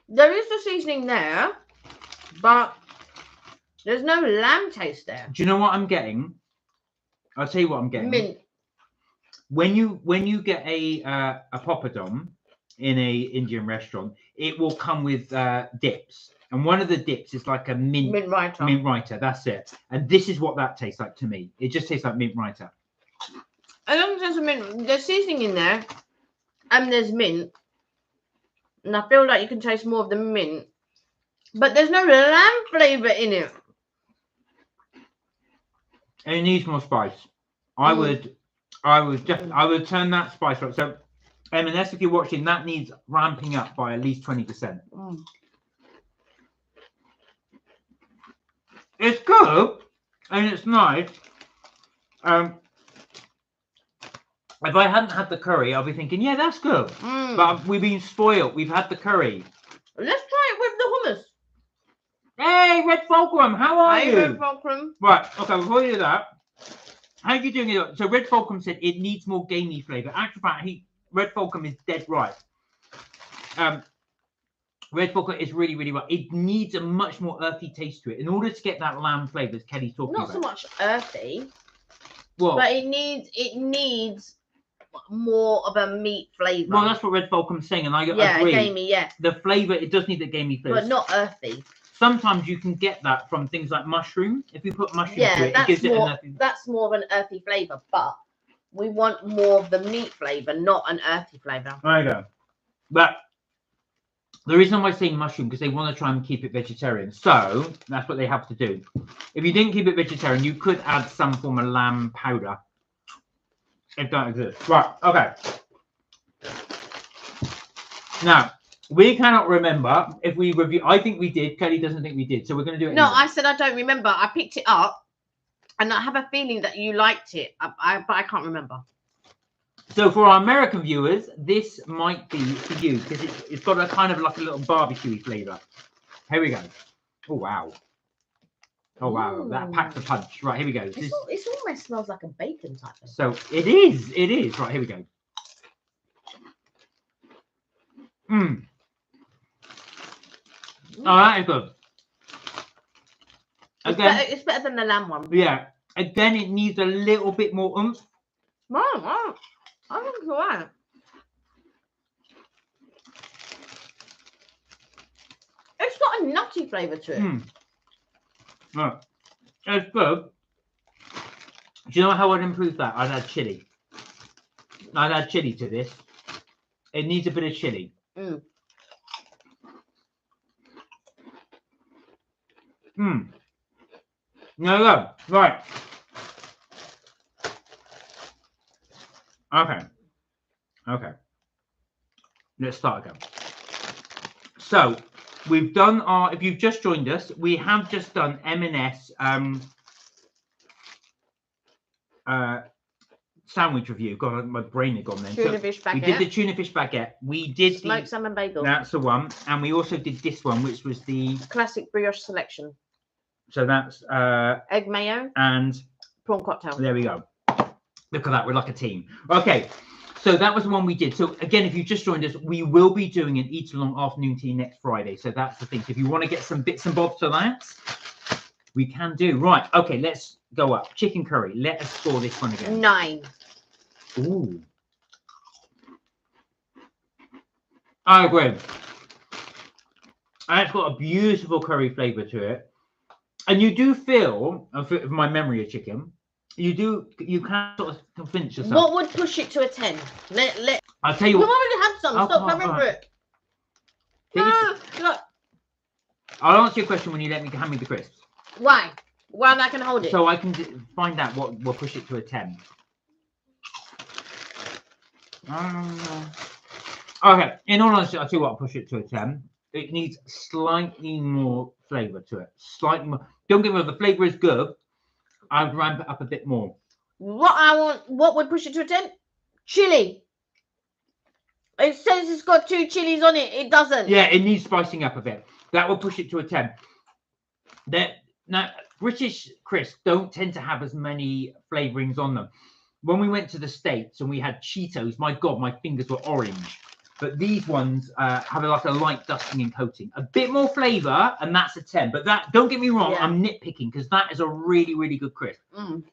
There is the seasoning there, but there's no lamb taste there. Do you know what I'm getting? I'll tell you what I'm getting. Mint. When you get a poppadom, in a Indian restaurant, it will come with dips. And one of the dips is like a mint writer. Mint writer, that's it. And this is what that tastes like to me. It just tastes like mint writer. I don't taste mint. There's seasoning in there, and there's mint. And I feel like you can taste more of the mint, but there's no lamb flavour in it. It needs more spice. I would turn that spice up. So, M&S, if you're watching, that needs ramping up by at least 20%. It's good and it's nice. If I hadn't had the curry, I'll be thinking, yeah, that's good. But we've been spoiled. We've had the curry. Let's try it with the hummus. Hey, Red Fulcrum, how are you? Red Fulcrum. Right, okay, before you do that, how are you doing it? So Red Fulcrum said it needs more gamey flavour. Actually, fact, Red Fulcrum is dead right. Red Fulcrum is really, really right. It needs a much more earthy taste to it in order to get that lamb flavour Kelly's talking about. Not so much earthy, well, but it needs more of a meat flavour. Well, that's what Red Fulcrum's saying, and I agree. Gamey, yeah. The flavour, it does need the gamey flavour. But not earthy. Sometimes you can get that from things like mushroom. If you put mushroom to it, it gives it an earthy. That's more of an earthy flavour, but we want more of the meat flavour, not an earthy flavour. There you go. But the reason why I'm saying mushroom, because they want to try and keep it vegetarian. So that's what they have to do. If you didn't keep it vegetarian, you could add some form of lamb powder. If that exists. Right, okay. Now, we cannot remember if we review. I think we did. Kelly doesn't think we did. So we're going to do it. No, anyway. I said I don't remember. I picked it up and I have a feeling that you liked it. But I can't remember. So for our American viewers, this might be for you because it's got a kind of like a little barbecue flavour. Here we go. Oh, wow. Oh, wow. Ooh. That packs a punch. Right, here we go. It almost smells like a bacon type thing. So it is. It is. Right, here we go. Oh, that is good. Again, It's better than the lamb one. Yeah. Again, it needs a little bit more oomph. I think it's all right. It's got a nutty flavour to it. Right. It's good. Do you know how I'd improve that? I'd add chili. I'd add chili to this. It needs a bit of chili. No. Right. Okay. Let's start again. So we've done our. If you've just joined us, we have just done M&S sandwich review. God, my brain had gone then. Tuna fish baguette. We did the tuna fish baguette. We did smoked salmon bagel. That's the one, and we also did this one, which was the classic brioche selection. So that's egg mayo and prawn cocktail. There we go. Look at that, we're like a team. Okay, so that was the one we did. So again, if you've just joined us, we will be doing an eat along afternoon tea next Friday. So that's the thing. So if you want to get some bits and bobs to that, we can do. Right, okay, let's go up. Chicken curry. Let us score this one again. 9. Ooh. I agree. And it's got a beautiful curry flavour to it. And you do feel, of my memory of chicken, you can sort of convince yourself. What would push it to a 10? I'll tell you what. what. You already had some. Stop coming for it. Look. I'll answer your question when you hand me the crisps. Why? Why am I going to hold it? So I can find out what will push it to a 10. Okay. In all honesty, I'll tell you what will push it to a 10. It needs slightly more flavour to it. Slightly more. Don't get me wrong, the flavour is good. I'd ramp it up a bit more. What would push it to a 10? Chili. It says it's got 2 chilies on it. It doesn't. Yeah, it needs spicing up a bit. That will push it to a 10. Now, British crisps don't tend to have as many flavourings on them. When we went to the States and we had Cheetos, my God, my fingers were orange. But these ones have like a light dusting and coating. A bit more flavour, and that's a 10. But that, don't get me wrong, I'm nitpicking because that is a really, really good crisp.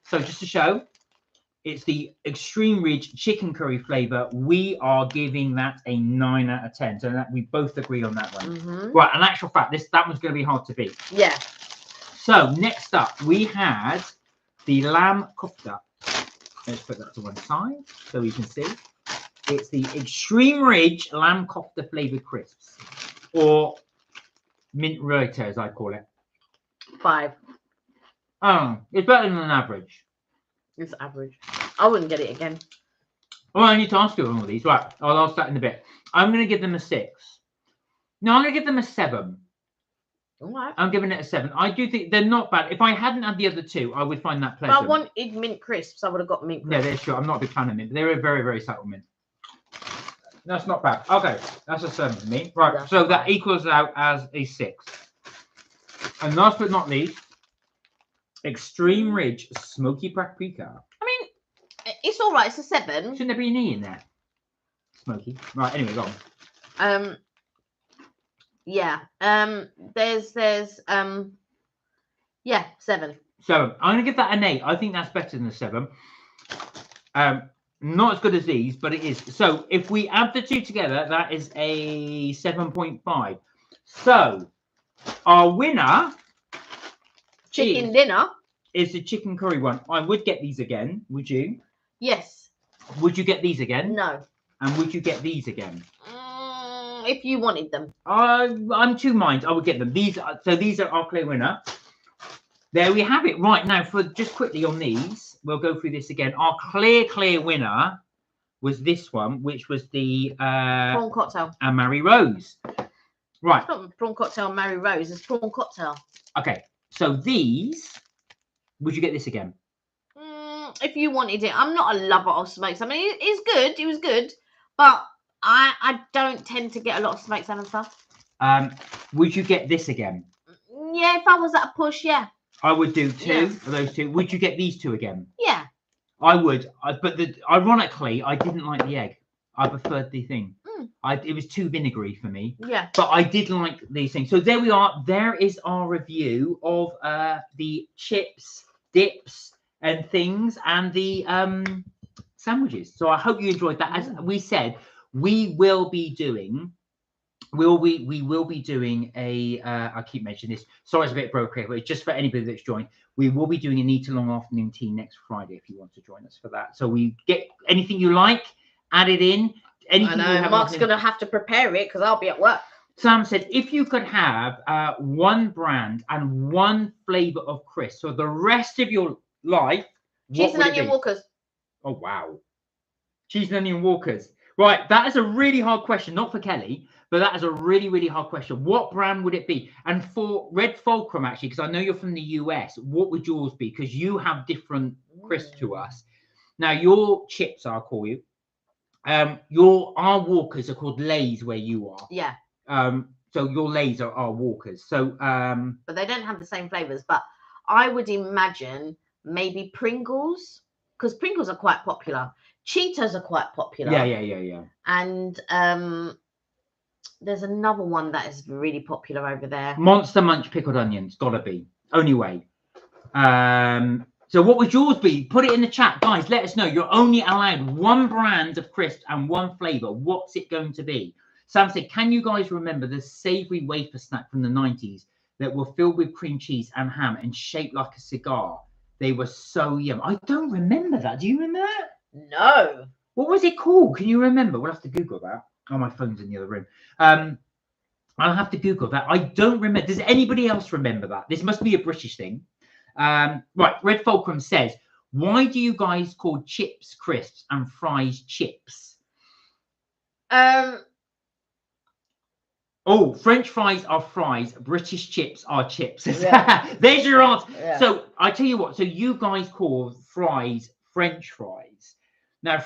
So just to show, It's the extreme rich chicken curry flavour. We are giving that a 9 out of 10. So that we both agree on that one. Right, in actual fact, that one's going to be hard to beat. Yeah. So next up, we had the lamb kofta. Let's put that to one side so you can see. It's the extreme rich lamb kofta flavoured crisps, or mint rota as I call it. 5. Oh, it's better than an average. It's average. I wouldn't get it again. Well, I need to ask you on all these. Right, I'll ask that in a bit. I'm going to give them a 6. No, I'm going to give them a 7. All right. I'm giving it a 7. I do think they're not bad. If I hadn't had the other two, I would find that pleasant. If I wanted mint crisps, I would have got mint crisps. Yeah, they're sure. I'm not a big fan of mint, but they're a very, very subtle mint. That's not bad. Okay, that's a 7 for me. Right, that's so that equals out as a 6. And last but not least, extreme rich smoky paprika. I mean, it's all right. It's a 7. Shouldn't there be an E in there? Smoky. Right. Anyway, go on. Yeah. There's yeah, 7. So I'm gonna give that an 8. I think that's better than a 7. Not as good as these, but it is. So if we add the two together, that is a 7.5. So our winner, chicken dinner, is the chicken curry one. I would get these again. Would you? Yes. Would you get these again? No. And would you get these again? If you wanted them. I'm two minds. I would get them. These are our clear winner. There we have it. Right now, for just quickly on these, we'll go through this again. Our clear winner was this one, which was the prawn cocktail and Mary Rose. Right. It's not prawn cocktail and Mary Rose. It's prawn cocktail. Okay. So these, would you get this again? If you wanted it. I'm not a lover of smoked salmon. It's good. It was good, but I don't tend to get a lot of smoked salmon stuff. Would you get this again? Yeah, if I was at a push, yeah. I would do 2 of those 2. Would you get these 2 again? Yeah. I would. But ironically, I didn't like the egg. I preferred the thing. It was too vinegary for me. Yeah. But I did like these things. So there we are. There is our review of the chips, dips, and things, and the sandwiches. So I hope you enjoyed that. As we said, we will be doing. We will be doing a. I keep mentioning this. Sorry, it's a bit broke here, but it's just for anybody that's joined. We will be doing an Eat Along afternoon tea next Friday if you want to join us for that. So we get anything you like, add it in. Anything I know. Mark's going to have to prepare it because I'll be at work. Sam said, if you could have one brand and one flavour of crisps for the rest of your life, cheese and onion walkers. Oh, wow. Cheese and onion walkers. Right. That is a really hard question. Not for Kelly, but that is a really, really hard question. What brand would it be? And for Red Fulcrum, actually, because I know you're from the US, what would yours be? Because you have different crisps to us. Now, your chips, I'll call you. Our walkers are called Lays where you are. Yeah. So your Lays are our walkers. So but they don't have the same flavors. But I would imagine maybe Pringles, because Pringles are quite popular. Cheetos are quite popular. Yeah. And there's another one that is really popular over there. Monster Munch pickled onions, gotta be. Only way. So what would yours be? Put it in the chat, guys. Let us know. You're only allowed one brand of crisps and one flavour. What's it going to be? Sam said, can you guys remember the savoury wafer snack from the 90s that were filled with cream cheese and ham and shaped like a cigar? They were so yum. I don't remember that. Do you remember that? No. What was it called? Can you remember? We'll have to Google that. Oh, my phone's in the other room. I'll have to Google that. I don't remember. Does anybody else remember that? This must be a British thing. Right, Red Fulcrum says, why do you guys call chips crisps and fries chips? Oh, French fries are fries, British chips are chips. Yeah. There's your answer. Yeah. So I tell you what, so you guys call fries French fries. Now,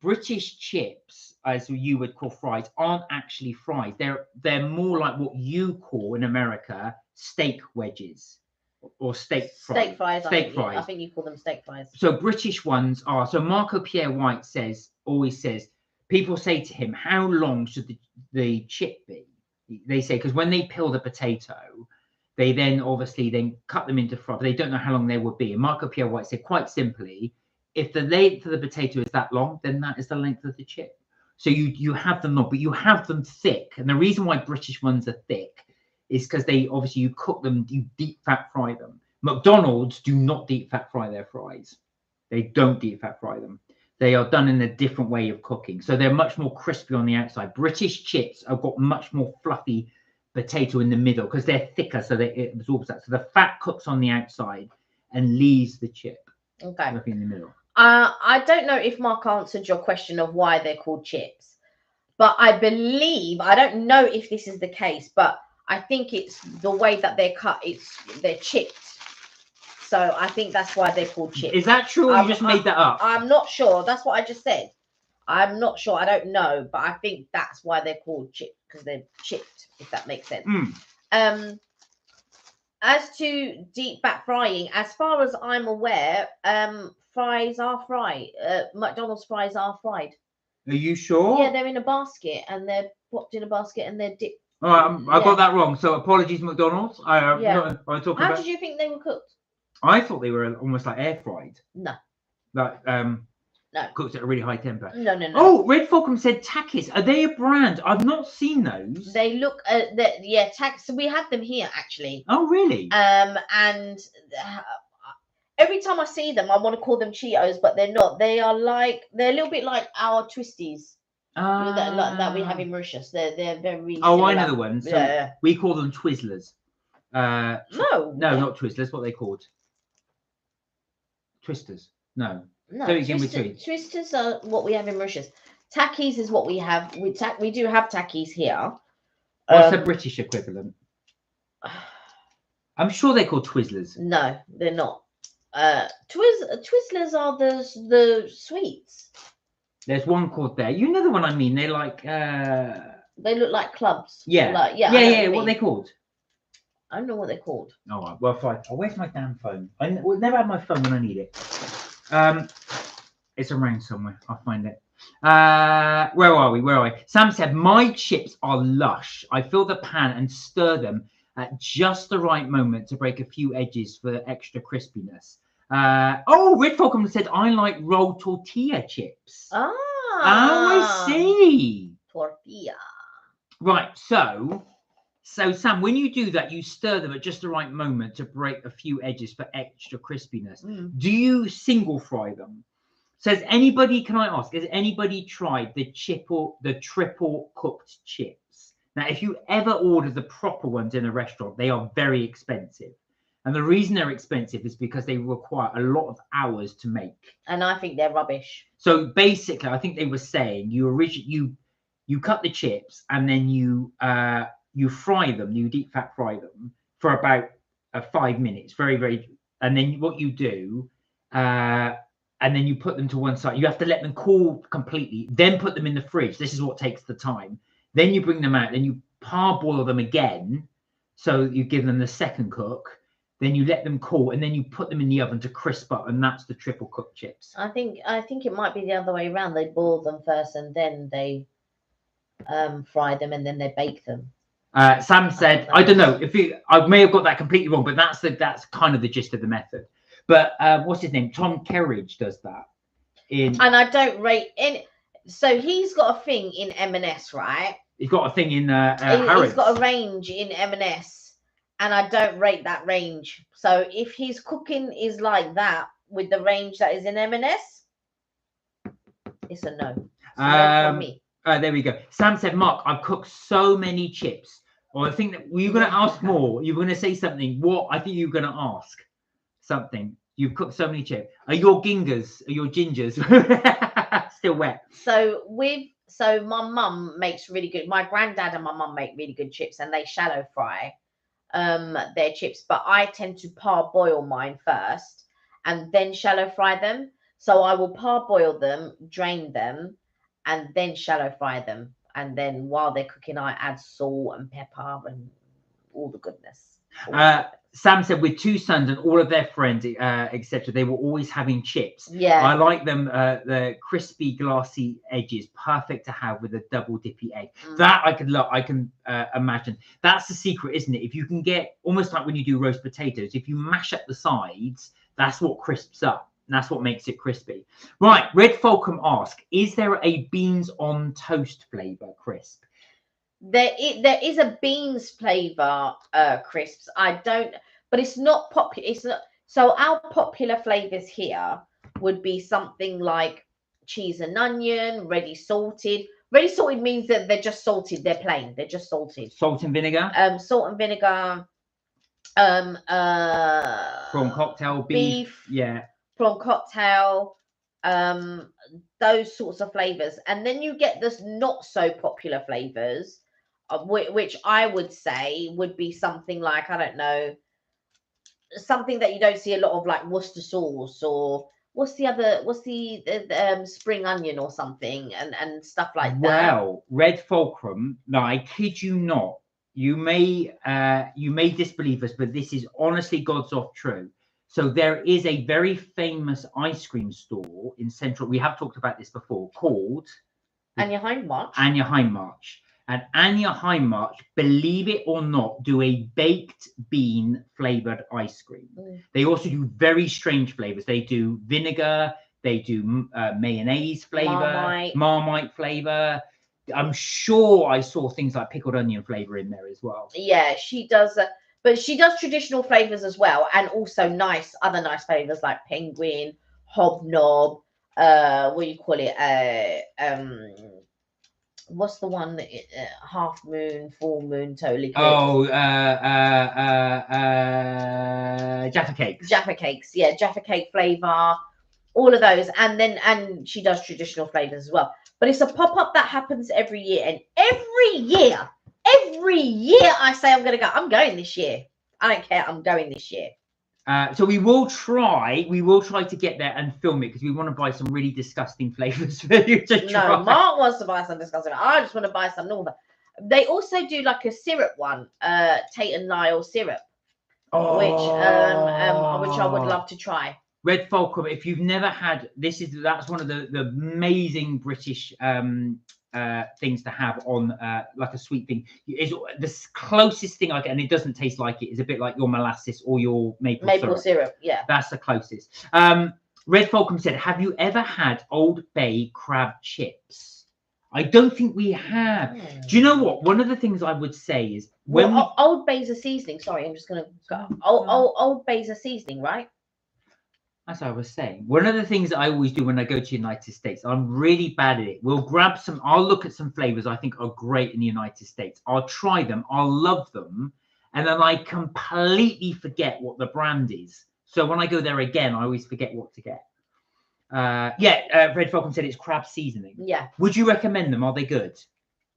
British chips, as you would call fries, aren't actually fries. They're more like what you call in America steak wedges. Or steak fries. I think you call them steak fries. So British ones are. So Marco Pierre White always says, people say to him, how long should the chip be? They say, because when they peel the potato, they then obviously cut them into fries. They don't know how long they would be. And Marco Pierre White said, quite simply, if the length of the potato is that long, then that is the length of the chip. So you have them long, but you have them thick. And the reason why British ones are thick is because they obviously you cook them, you deep fat fry them. McDonald's do not deep fat fry their fries. They don't deep fat fry them. They are done in a different way of cooking. So they're much more crispy on the outside. British chips have got much more fluffy potato in the middle because they're thicker, so it absorbs that. So the fat cooks on the outside and leaves the chip in the middle. I don't know if Mark answered your question of why they're called chips, but I believe, I don't know if this is the case, but I think it's the way that they're cut. They're chipped. So I think that's why they're called chips. Is that true, or you just made that up? I'm not sure. That's what I just said. I'm not sure. I don't know, but I think that's why they're called chips, because they're chipped, if that makes sense. As to deep fat frying, as far as I'm aware, fries are fried. McDonald's fries are fried. Are you sure? Yeah, they're in a basket and they're popped in a basket and they're dipped. All right, I got that wrong. So apologies, McDonald's. How did you think they were cooked? I thought they were almost like air fried. No. Like no. Cooked at a really high temper. No. Oh, Red Fulcrum said Takis. Are they a brand? I've not seen those. They look Takis. So we have them here actually. Oh, really? And every time I see them, I want to call them Cheetos, but they're not. They're a little bit like our Twisties. That we have in Mauritius. They're very similar. I know the ones. So we call them Twizzlers. No, not Twizzlers. What are they called? Twisters. No. Twisters are what we have in Mauritius. Takis is what we have. We do have Takis here. What's the British equivalent? I'm sure they're called Twizzlers. No, they're not. Twizzlers are the sweets. There's one called there. You know the one I mean. They're like they look like clubs. Yeah. What are they called? I don't know what they're called. All right. Well, fine. Oh, where's my damn phone? I never have my phone when I need it. It's around somewhere. I'll find it. Where are we? Sam said, my chips are lush. I fill the pan and stir them at just the right moment to break a few edges for extra crispiness. Red Fulcrum said, I like rolled tortilla chips. Oh, I see. Tortilla. Right. So Sam, when you do that, you stir them at just the right moment to break a few edges for extra crispiness. Do you single fry them? So can I ask, has anybody tried the triple cooked chips? Now, if you ever order the proper ones in a restaurant, they are very expensive. And the reason they're expensive is because they require a lot of hours to make. And I think they're rubbish. So basically, I think they were saying you cut the chips and then you fry them, you deep fat fry them for about 5 minutes, very, very, and then what you do, and then you put them to one side. You have to let them cool completely, then put them in the fridge. This is what takes the time. Then you bring them out, then you parboil them again. So you give them the second cook, then you let them cool, and then you put them in the oven to crisp up, and that's the triple cooked chips. I think it might be the other way around. They boil them first and then they fry them and then they bake them. Sam said, I don't know I may have got that completely wrong, but that's kind of the gist of the method. But what's his name? Tom Kerridge does that. And I don't rate any. So he's got a thing in M&S, right? He's got a thing in Harrods. He's got a range in M&S, and I don't rate that range. So if his cooking is like that with the range that is in M&S, it's a no. So me. There we go. Sam said, Mark, I've cooked so many chips. Or I think that were you going to ask more? You were going to say something. What? I think you were going to ask something. You've cooked so many chips. Are your gingers? Are your gingers still wet? So my mum makes really good. My granddad and my mum make really good chips, and they shallow fry their chips. But I tend to parboil mine first, and then shallow fry them. So I will parboil them, drain them, and then shallow fry them. And then while they're cooking, I add salt and pepper and all the goodness. Sam said with two sons and all of their friends, etc., they were always having chips. Yeah. I like them, the crispy, glassy edges, perfect to have with a double dippy egg. That I can imagine. That's the secret, isn't it? If you can get, almost like when you do roast potatoes, if you mash up the sides, that's what crisps up. that's what makes it crispy. Right, Red Fulcrum ask, is there a beans on toast flavour crisp? There is a beans flavour crisps. I don't, but it's not popular. It's not. So our popular flavours here would be something like cheese and onion, ready salted. Ready salted means that they're just salted. They're plain. They're just salted. Salt and vinegar. Salt and vinegar. Prawn cocktail, beef. Yeah. Prawn cocktail. Those sorts of flavors, and then you get this not so popular flavors, which I would say would be something like, I don't know, something that you don't see a lot of, like Worcester sauce, or what's the spring onion or something, and stuff like that. Well, Red Fulcrum, no, I kid you not. You may disbelieve us, but this is honestly God's off true. So there is a very famous ice cream store in Central. We have talked about this before, called Anya Hindmarch. Anya Hindmarch. And Anya Hindmarch, believe it or not, do a baked bean flavored ice cream. They also do very strange flavors. They do vinegar. They do mayonnaise flavor, Marmite flavor. I'm sure I saw things like pickled onion flavor in there as well. Yeah, she does. But she does traditional flavors as well, and also other nice flavors like penguin, hobnob. What do you call it? What's the one that half moon, full moon, totally clear? Oh, Jaffa cakes. Jaffa cakes, yeah, Jaffa cake flavor, all of those, and she does traditional flavors as well. But it's a pop-up that happens every year, and every year I say I'm going this year. I don't care, I'm going this year. So we will try to get there and film it, because we want to buy some really disgusting flavors for you to try. No, Mark wants to buy some disgusting. I just want to buy some normal. They also do like a syrup one, Tate and Lyle syrup, which I would love to try. Red Fulcrum, if you've never had, that's one of the amazing British things to have on like a sweet thing. Is the closest thing I get, and it doesn't taste like it, is a bit like your molasses or your maple syrup. Yeah, that's the closest. Red Fulcrum said, have you ever had Old Bay crab chips? I don't think we have. Do you know what? One of the things I would say is when Old Bay's a seasoning. Sorry, I'm just gonna go. Old Bay's a seasoning, right? That's what I was saying. One of the things that I always do when I go to the United States, I'm really bad at it. I'll look at some flavors I think are great in the United States. I'll try them. I'll love them. And then I completely forget what the brand is. So when I go there again, I always forget what to get. Red Falcon said it's crab seasoning. Yeah. Would you recommend them? Are they good?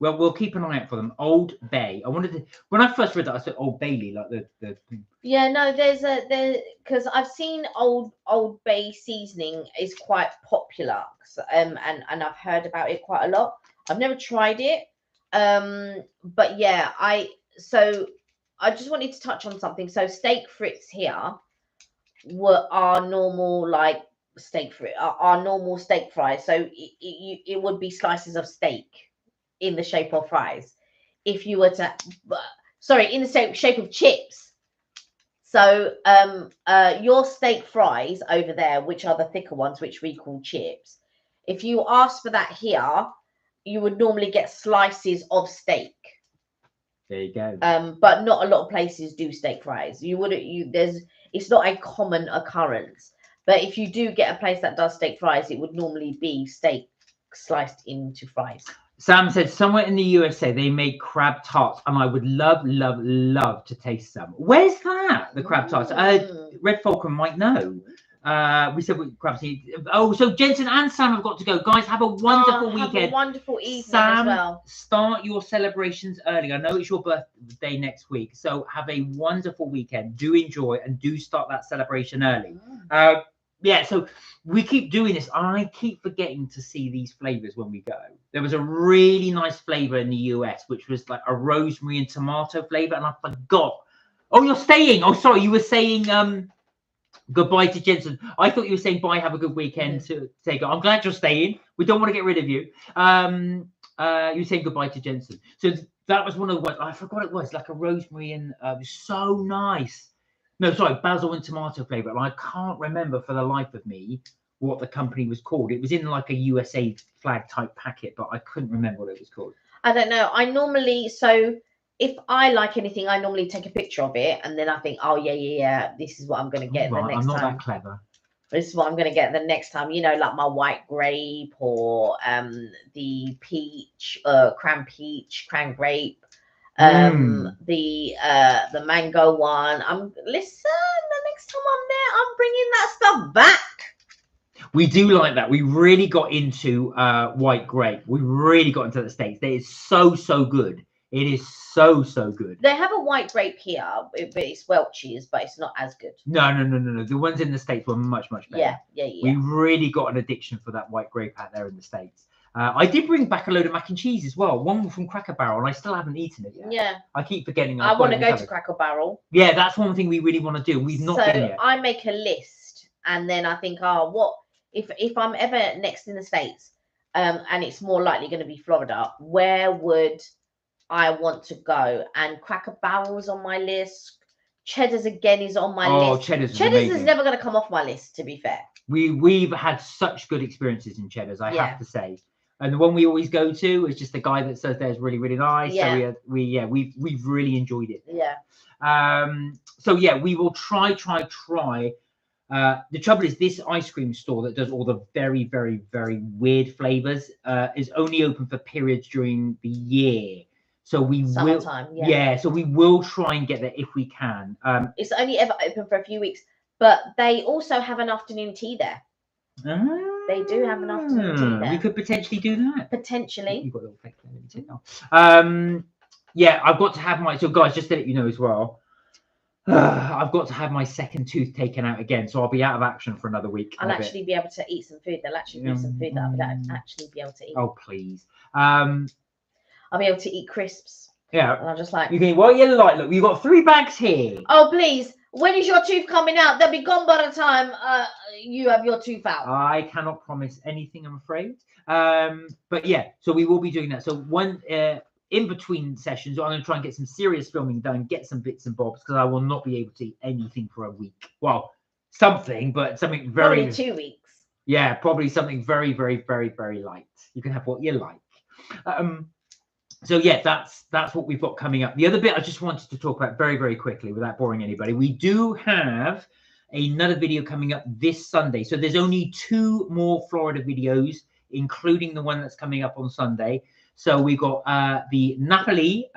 Well, we'll keep an eye out for them. Old Bay. When I first read that, I said Old Bailey, like the. Yeah, no, because I've seen Old Bay seasoning is quite popular, and I've heard about it quite a lot. I've never tried it, but yeah, I just wanted to touch on something. So steak frites here are normal, like our normal steak fries. So it would be slices of steak in the shape of fries. If you were to, in the shape of chips. So your steak fries over there, which are the thicker ones, which we call chips, if you ask for that here, you would normally get slices of steak. There you go. But not a lot of places do steak fries. It's not a common occurrence. But if you do get a place that does steak fries, it would normally be steak sliced into fries. Sam said somewhere in the USA they make crab tarts, and I would love to taste some. Where's that? The crab tarts. Red Falcon might know. We said crab seed. Oh, so Jensen and Sam have got to go. Guys, have a wonderful weekend. Have a wonderful evening Sam, as well. Start your celebrations early. I know it's your birthday next week, so have a wonderful weekend. Do enjoy and do start that celebration early. So we keep doing this. I keep forgetting to see these flavors when we go. There was a really nice flavor in the US, which was like a rosemary and tomato flavor, and I forgot. Oh, you're staying. Oh, sorry, you were saying goodbye to Jensen. I thought you were saying bye, have a good weekend to take it. I'm glad you're staying. We don't want to get rid of you. You were saying goodbye to Jensen. So that was one of the ones. I forgot it was like a rosemary, and it was so nice. No, sorry, basil and tomato flavour. And I can't remember for the life of me what the company was called. It was in like a USA flag type packet, but I couldn't remember what it was called. I don't know. I normally, so if I like anything, I normally take a picture of it and then I think, oh yeah, this is what I'm going to get the Right, next I'm not time. that clever. This is what I'm going to get the next time. You know, like my white grape or the peach, cran peach, cran grape, the mango one. Listen, the next time I'm there, I'm bringing that stuff back. We do like that. We really got into white grape. We really got into the States. It is so good. It is so good. They have a white grape here, but it's Welch's, but it's not as good. No. The ones in the States were much better. Yeah. We really got an addiction for that white grape out there in the States. I did bring back a load of mac and cheese as well. One from Cracker Barrel, and I still haven't eaten it yet. Yeah. I keep forgetting. I want to go to Cracker Barrel. Yeah, that's one thing we really want to do. We've not been yet. I make a list, and then I think, what if I'm ever next in the States, and it's more likely going to be Florida, where would I want to go? And Cracker Barrel's on my list. Cheddar's again is on my list. Cheddar's is never going to come off my list, to be fair. We've had such good experiences in Cheddar's, I have to say. And the one we always go to is just the guy that says there's really nice. Yeah. So we've really enjoyed it. Yeah. So yeah, we will try. The trouble is, this ice cream store that does all the very weird flavors is only open for periods during the year. So we Summertime, will, so we will try and get there if we can. It's only ever open for a few weeks, but they also have an afternoon tea there. They do have an afternoon tea there. We could potentially do that. Potentially. You've got a little fake there. Let me take that. Yeah, I've got to have my. So guys, just to let you know as well, I've got to have my second tooth taken out again, so I'll be out of action for another week. I'll actually be able to eat some food. There'll actually be some food that I'll actually be able to eat. Oh please. I'll be able to eat crisps. Yeah. And I'm just like, you can eat what you like. Look, we've got 3 bags here. Oh please, when is your tooth coming out? They'll be gone by the time you have your tooth out. I cannot promise anything, I'm afraid. But yeah, so we will be doing that. So in between sessions, I'm going to try and get some serious filming done, get some bits and bobs, because I will not be able to eat anything for a week. Well, something, but something very... Probably 2 weeks. Yeah, probably something very light. You can have what you like. So yeah, that's what we've got coming up. The other bit I just wanted to talk about very quickly without boring anybody. We do have another video coming up this Sunday. So there's only 2 more Florida videos, including the one that's coming up on Sunday. So we got the Napoli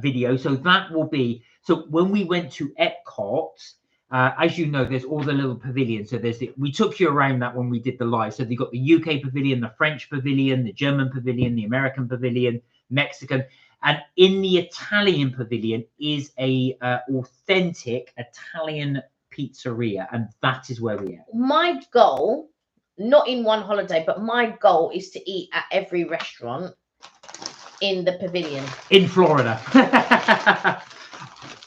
video. So that will be, so when we went to Epcot, as you know, there's all the little pavilions. So we took you around that when we did the live. So they got the UK pavilion, the French pavilion, the German pavilion, the American pavilion, Mexican, and in the Italian pavilion is a authentic Italian pizzeria, and that is where we are. My goal, not in one holiday, but my goal is to eat at every restaurant in the pavilion in Florida.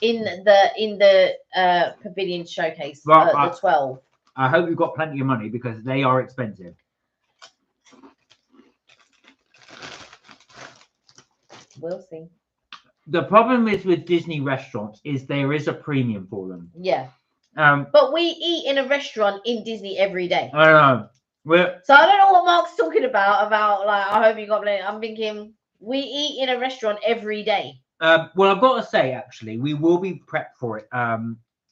in the pavilion showcase, the 12. I hope you've got plenty of money, because they are expensive. We'll see. The problem is with Disney restaurants is there is a premium for them. Yeah. But we eat in a restaurant in Disney every day. I know. So I don't know what Mark's talking about like, I hope you got plenty. I'm thinking we eat in a restaurant every day. Well, I've got to say, actually, we will be prepped for it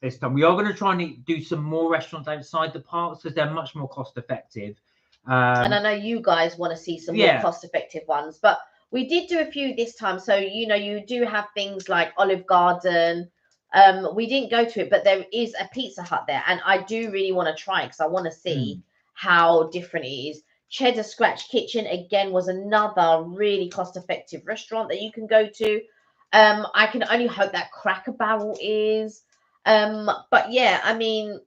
this time. We are going to try and do some more restaurants outside the parks, because they're much more cost effective. And I know you guys want to see some more cost effective ones, but we did do a few this time. So, you do have things like Olive Garden. We didn't go to it, but there is a Pizza Hut there, and I do really want to try it, because I want to see how different it is. Cheddar Scratch Kitchen, again, was another really cost-effective restaurant that you can go to. I can only hope that Cracker Barrel is. But yeah, I mean,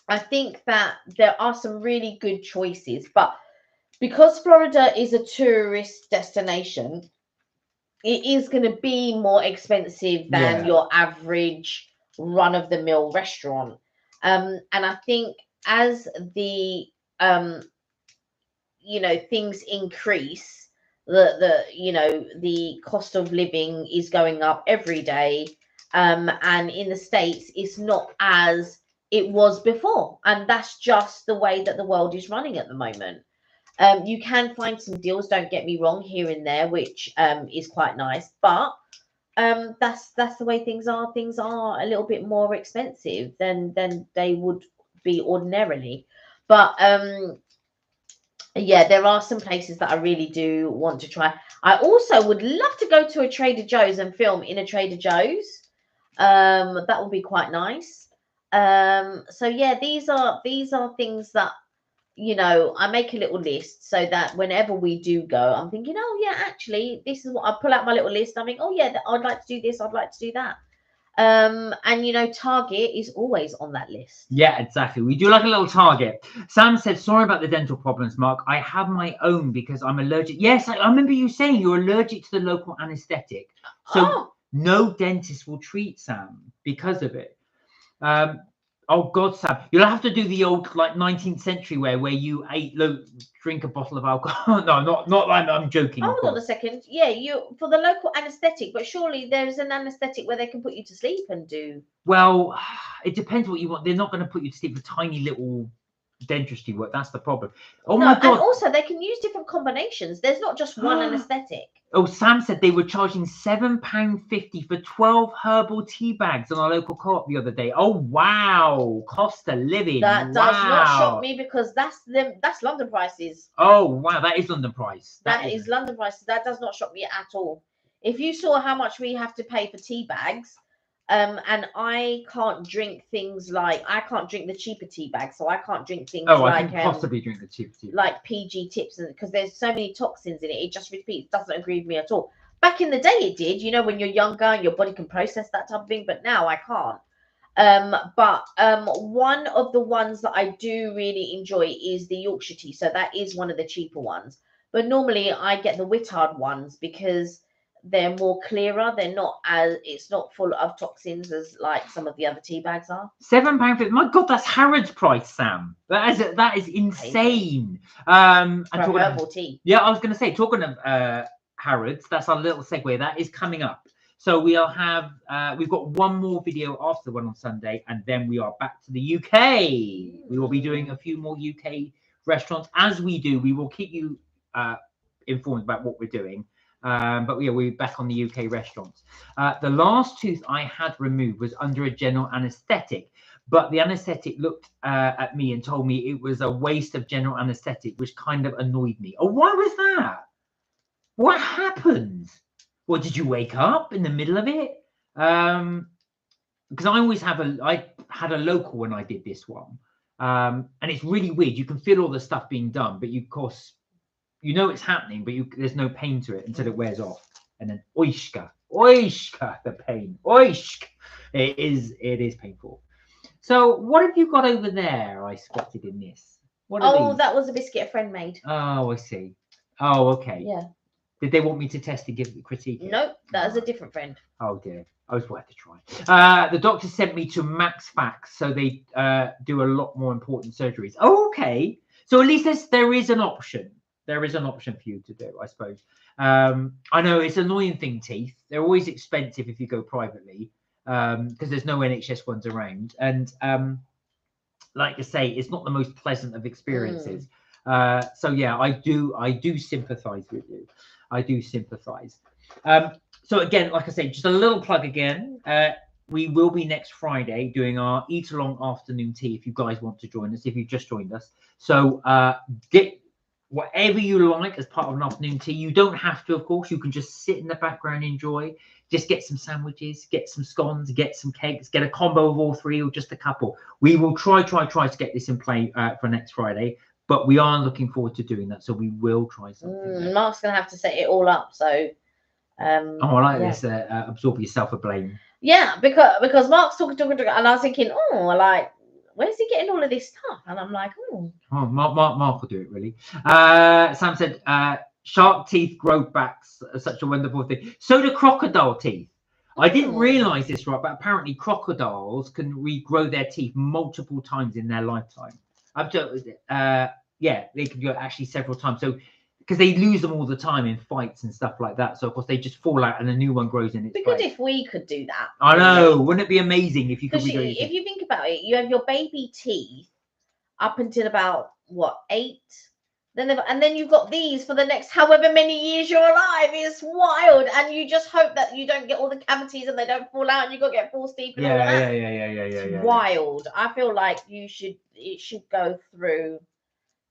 I think that there are some really good choices. But because Florida is a tourist destination, it is going to be more expensive than your average run-of-the-mill restaurant. And I think as the things increase, the cost of living is going up every day, And in the States, it's not as it was before. And that's just the way that the world is running at the moment. You can find some deals, don't get me wrong, here and there, which is quite nice. But that's the way things are. Things are a little bit more expensive than they would be ordinarily. But yeah, there are some places that I really do want to try. I also would love to go to a Trader Joe's and film in a Trader Joe's. That would be quite nice. So yeah, these are things that, you know, I make a little list so that whenever we do go, I'm thinking, oh yeah, actually, this is what I pull out my little list. I think, oh yeah, I'd like to do this, I'd like to do that. And you know, Target is always on that list. Yeah, exactly. We do like a little Target. Sam said, sorry about the dental problems, Mark. I have my own because I'm allergic. Yes, I remember you saying you're allergic to the local anesthetic. So no dentist will treat Sam because of it. Oh God, Sam, you'll have to do the old like 19th century way where you drink a bottle of alcohol. No, not like I'm joking. Hold on a second. Yeah, you for the local anaesthetic, but surely there's an anaesthetic where they can put you to sleep and do. Well, it depends what you want. They're not going to put you to sleep for tiny little dentistry work. That's the problem. Oh no, my God. And also they can use different combinations. There's not just one anaesthetic. Oh, Sam said they were charging £7.50 for 12 herbal tea bags on our local co-op the other day. Oh wow, cost of living. That does not shock me because that's London prices. Oh wow, that is London price. That is London prices. That does not shock me at all. If you saw how much we have to pay for tea bags, and I can't drink things like I can't drink the cheaper tea bags, so I can't drink things like I can possibly drink the cheaper tea like PG tips, and because there's so many toxins in it, it just repeats. Doesn't agree with me at all. Back in the day, it did. You know, when you're younger and your body can process that type of thing, but now I can't. But one of the ones that I do really enjoy is the Yorkshire tea. So that is one of the cheaper ones. But normally I get the Wittard ones because they're more clearer. They're not as it's not full of toxins as like some of the other tea bags are. £7.50. My God, that's Harrods price, Sam. That is insane. For herbal tea. Yeah, I was going to say, talking of Harrods, that's our little segue. That is coming up. So we'll have we've got one more video after the one on Sunday, and then we are back to the UK. We will be doing a few more UK restaurants. As we do, we will keep you informed about what we're doing. But yeah, we're back on the UK restaurants. The last tooth I had removed was under a general anaesthetic, but the anaesthetic looked at me and told me it was a waste of general anaesthetic, which kind of annoyed me. Oh, why was that? What happened? Well, did you wake up in the middle of it? Because I had a local when I did this one, and it's really weird. You can feel all the stuff being done, but you, of course, you know it's happening, but there's no pain to it until it wears off, and then oishka, the pain, oishk. It is painful. So, what have you got over there? I spotted in this. What are these? That was a biscuit a friend made. Oh, I see. Oh, okay. Yeah. Did they want me to test and give the critique? Nope, that was a different friend. Oh dear, I was worth a try. The doctor sent me to Max Fax, so they do a lot more important surgeries. Oh, okay. So at least there is an option. There is an option for you to do, I suppose. I know it's an annoying thing, teeth. They're always expensive if you go privately because there's no NHS ones around. And like I say, it's not the most pleasant of experiences. So yeah, I do sympathise with you. I do sympathise. So again, like I say, just a little plug again. We will be next Friday doing our eat along afternoon tea if you guys want to join us, if you've just joined us. So get whatever you like as part of an afternoon tea. You don't have to, of course. You can just sit in the background, enjoy. Just get some sandwiches, get some scones, get some cakes, get a combo of all three or just a couple. We will try to get this in play for next Friday. But we are looking forward to doing that, so we will try something. Mark's going to have to set it all up, so... I like this, absorb yourself a blame. Yeah, because Mark's talking, and I was thinking, like, where's he getting all of this stuff? And I'm like, Mark will do it, really. Sam said, shark teeth grow back, such a wonderful thing. So do crocodile teeth. I didn't realise this, right, but apparently crocodiles can regrow their teeth multiple times in their lifetime. Up to, they can do it actually several times. So because they lose them all the time in fights and stuff like that. So of course they just fall out and a new one grows in its It'd be good place. if we could do that. I know, wouldn't it be amazing if you could? Because if you think about it, you have your baby teeth up until about what 8, and then you've got these for the next however many years you're alive. It's wild, and you just hope that you don't get all the cavities and they don't fall out, and you got to get false teeth and all that. It's wild. I feel like it should go through,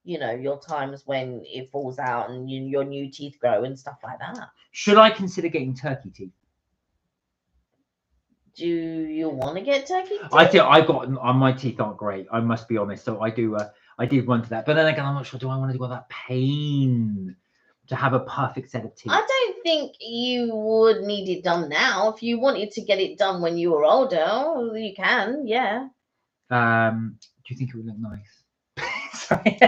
your times when it falls out and your new teeth grow and stuff like that. Should I consider getting turkey teeth? Do you want to get turkey teeth? I got my teeth aren't great. I must be honest. So I do. I did run to that, but then again, I'm not sure. Do I want to do all that pain to have a perfect set of teeth? I don't think you would need it done now. If you wanted to get it done when you were older, you can. Yeah. Do you think it would look nice? Sorry.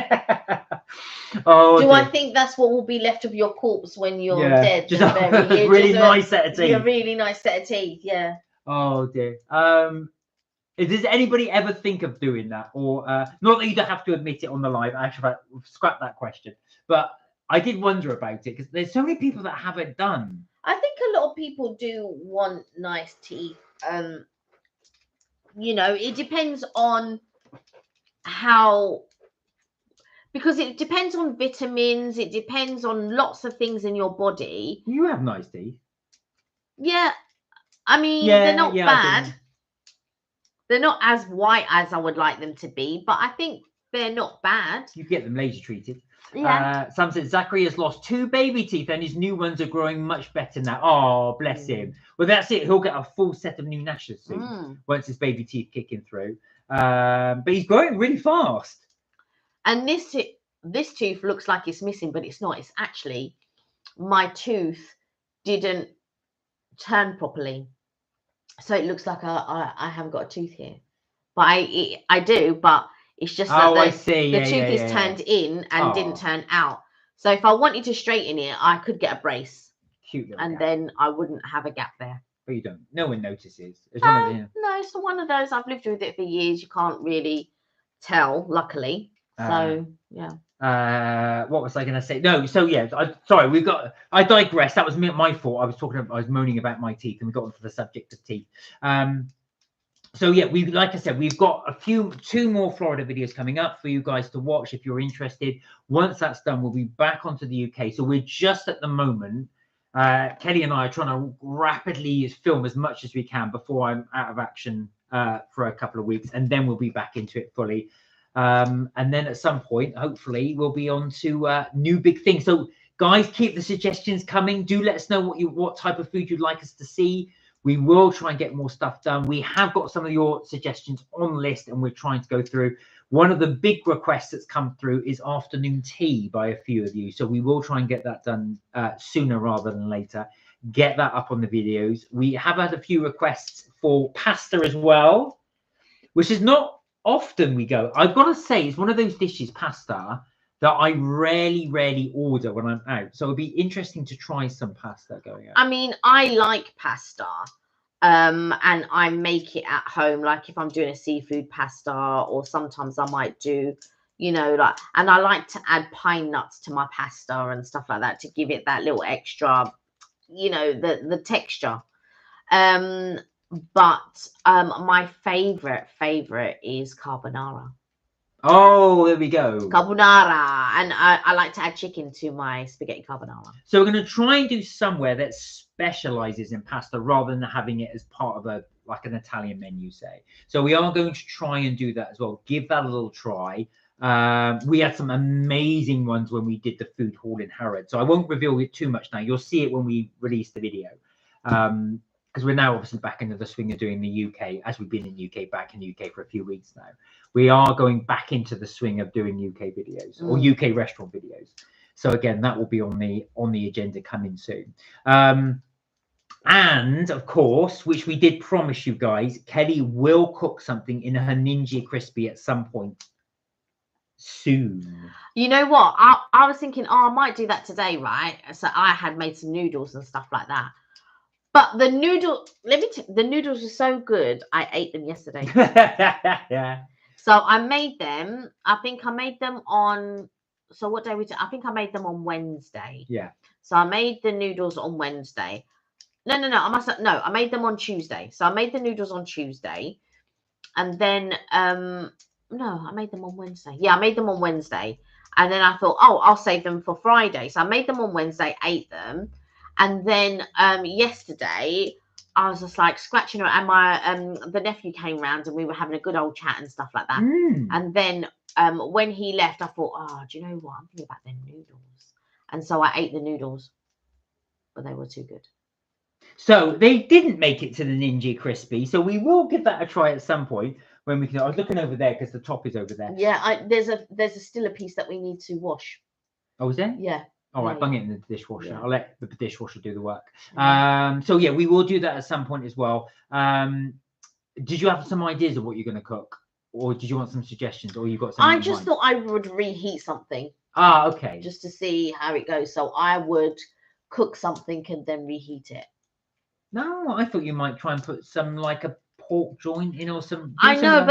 Oh, do I think that's what will be left of your corpse when you're dead? Just a really nice set of teeth. A really nice set of teeth. Yeah. Oh dear. Does anybody ever think of doing that? Or not that you don't have to admit it on the live. Actually, scrap that question. But I did wonder about it because there's so many people that have it done. I think a lot of people do want nice teeth. It depends on how, because it depends on vitamins. It depends on lots of things in your body. You have nice teeth. Yeah. I mean, they're not bad. They're not as white as I would like them to be, but I think they're not bad. You get them laser treated. Yeah. Sam said Zachary has lost 2 baby teeth and his new ones are growing much better now. Oh, bless him. Well, that's it. He'll get a full set of new gnashes soon once his baby teeth kicking through. But he's growing really fast. And this tooth looks like it's missing, but it's not. It's actually my tooth didn't turn properly. So it looks like I haven't got a tooth here, but I do. But it's just that the tooth is turned in and didn't turn out. So if I wanted to straighten it, I could get a brace, and then I wouldn't have a gap there. But you don't. No one notices. No, it's one of those. I've lived with it for years. You can't really tell, luckily. So yeah. What was I going to say? No, so yeah, sorry, I digress. That was my fault. I was moaning about my teeth and we got onto the subject of teeth. So yeah, like I said, we've got 2 more Florida videos coming up for you guys to watch if you're interested. Once that's done, we'll be back onto the UK. So we're just at the moment, Kelly and I are trying to rapidly film as much as we can before I'm out of action for a couple of weeks, and then we'll be back into it fully. And then at some point, hopefully, we'll be on to new big things. So, guys, keep the suggestions coming. Do let us know what type of food you'd like us to see. We will try and get more stuff done. We have got some of your suggestions on list, and we're trying to go through. One of the big requests that's come through is afternoon tea by a few of you. So we will try and get that done sooner rather than later. Get that up on the videos. We have had a few requests for pasta as well, which is not often we go. I've got to say, it's one of those dishes, pasta, that I rarely order when I'm out. So it'd be interesting to try some pasta going out. I mean, I like pasta, and I make it at home. Like if I'm doing a seafood pasta, or sometimes I might do, and I like to add pine nuts to my pasta and stuff like that to give it that little extra, the texture. But my favorite is carbonara. Oh, there we go. Carbonara. And I like to add chicken to my spaghetti carbonara. So we're going to try and do somewhere that specializes in pasta rather than having it as part of an Italian menu, say. So we are going to try and do that as well. Give that a little try. We had some amazing ones when we did the food hall in Harrod. So I won't reveal it too much now. You'll see it when we release the video. Because we're now obviously back into the swing of doing the UK, as we've been in UK, back in UK for a few weeks now. We are going back into the swing of doing UK videos or UK restaurant videos. So again, that will be on the agenda coming soon. And of course, which we did promise you guys, Kelly will cook something in her Ninja Crispy at some point soon. You know what? I was thinking, I might do that today, right? So I had made some noodles and stuff like that. But the noodles were so good. I ate them yesterday. Yeah. So I made them. I think I made them on So what day we? I think I made them on Wednesday. Yeah. So I made the noodles on Wednesday. No. I made them on Tuesday. So I made the noodles on Tuesday, and then no, I made them on Wednesday. Yeah, I made them on Wednesday, and then I thought, oh, I'll save them for Friday. So I made them on Wednesday, ate them, and then yesterday I was just like scratching around, and my the nephew came round, and we were having a good old chat and stuff like that. And then when he left, I thought, oh, do you know what? I'm thinking about the noodles, and so I ate the noodles, but they were too good. So they didn't make it to the Ninja Crispy. So we will give that a try at some point when we can. I was looking over there because the top is over there. Yeah, there's still a piece that we need to wash. Oh, is there? Yeah. All right, Yeah, bung yeah. it in the dishwasher. Yeah. I'll let the dishwasher do the work. Yeah. So yeah, we will do that at some point as well. Did you have some ideas of what you're going to cook, or did you want some suggestions, or you got something? I just thought I would reheat something Ah, okay. just to see how it goes. So I would cook something and then reheat it. No, I thought you might try and put some like a pork joint in or some. I know, like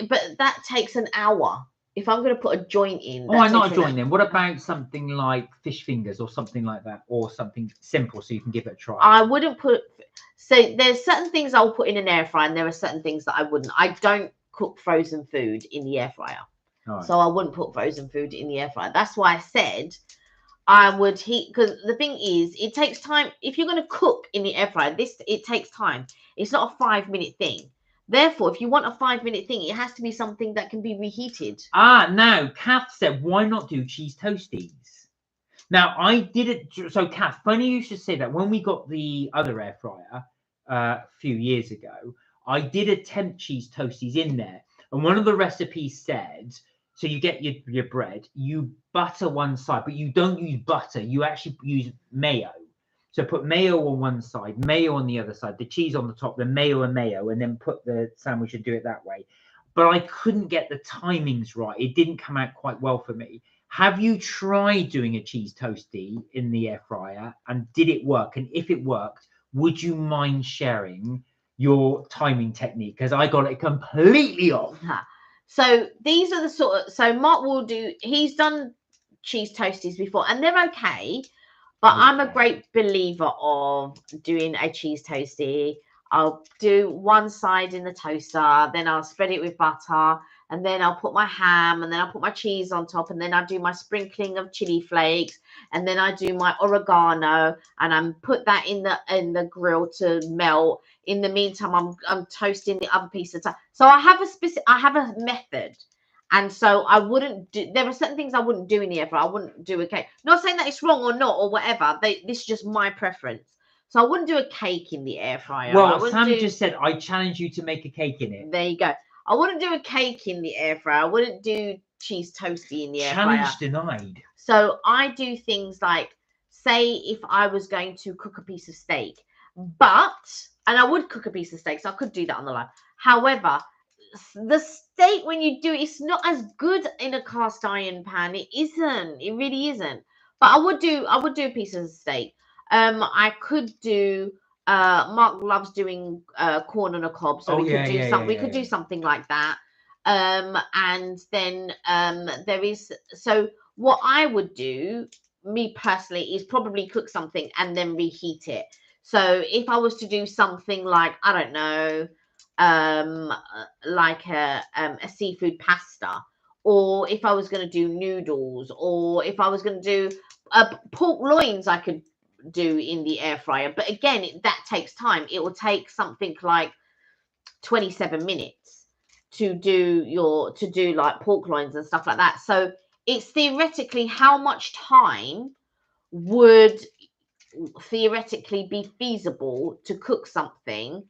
but that takes an hour. If I'm going to put a joint in, oh, I'm not a joint then. What about something like fish fingers or something like that, or something simple so you can give it a try? I wouldn't put. So there's certain things I'll put in an air fryer, and there are certain things that I wouldn't. I don't cook frozen food in the air fryer, Right. so I wouldn't put frozen food in the air fryer. That's why I said I would heat, because the thing is, it takes time. If you're going to cook in the air fryer, it takes time. It's not a 5-minute thing. Therefore, if you want a 5-minute thing, it has to be something that can be reheated. Now Kath said, why not do cheese toasties? Now I did it. So Kath, funny you should say that. When we got the other air fryer a few years ago, I did attempt cheese toasties in there, and one of the recipes said, so you get your bread, you butter one side, but you don't use butter. You actually use mayo. So put mayo on one side, mayo on the other side, the cheese on the top, then mayo and mayo, and then put the sandwich and do it that way. But I couldn't get the timings right. It didn't come out quite well for me. Have you tried doing a cheese toasty in the air fryer, and did it work? And if it worked, would you mind sharing your timing technique? Because I got it completely off. So these are the so Mark will do, he's done cheese toasties before, and they're okay. But I'm a great believer of doing a cheese toasty. I'll do one side in the toaster, then I'll spread it with butter, and then I'll put my ham, and then I'll put my cheese on top, and then I do my sprinkling of chili flakes, and then I do my oregano, and I'm put that in the grill to melt. In the meantime, I'm toasting the other piece of time. So I have a method. And so I wouldn't do, there are certain things I wouldn't do in the air fryer. I wouldn't do a cake. Not saying that it's wrong or not or whatever. This is just my preference. So I wouldn't do a cake in the air fryer. Well, Sam just said, I challenge you to make a cake in it. There you go. I wouldn't do a cake in the air fryer. I wouldn't do cheese toasty in the air fryer. Challenge denied. So I do things like, say if I was going to cook a piece of steak, and I would cook a piece of steak, so I could do that on the line. However, the steak, when you do it, it's not as good in a cast iron pan. It isn't. It really isn't. But I would do a piece of steak. I could do. Mark loves doing corn on a cob, so we could do something like that. And then there is. So what I would do, me personally, is probably cook something and then reheat it. So if I was to do something like, I don't know, like a seafood pasta, or if I was going to do noodles, or if I was going to do pork loins, I could do in the air fryer. But again, that takes time. It will take something like 27 minutes to do like pork loins and stuff like that. So it's theoretically how much time would theoretically be feasible to cook something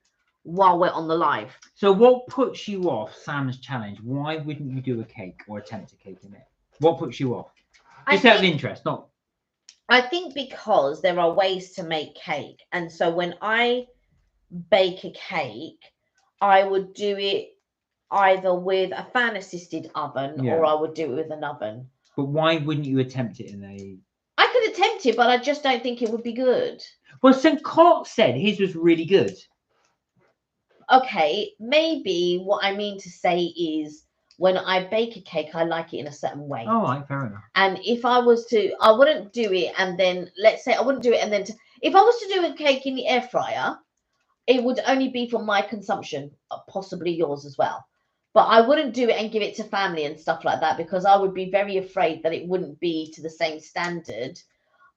while we're on the live. So what puts you off Sam's challenge? Why wouldn't you do a cake or attempt a cake in it? What puts you off? Just out of interest, not. I think because there are ways to make cake, and so when I bake a cake, I would do it either with a fan assisted oven or I would do it with an oven. But why wouldn't you attempt it in a? I could attempt it, but I just don't think it would be good. Well, St. Clark said his was really good. Okay, maybe what I mean to say is when I bake a cake, I like it in a certain way. All right, fair enough. And if I was to, I wouldn't do it. And then let's say I wouldn't do it. And then if I was to do a cake in the air fryer, it would only be for my consumption, possibly yours as well. But I wouldn't do it and give it to family and stuff like that, because I would be very afraid that it wouldn't be to the same standard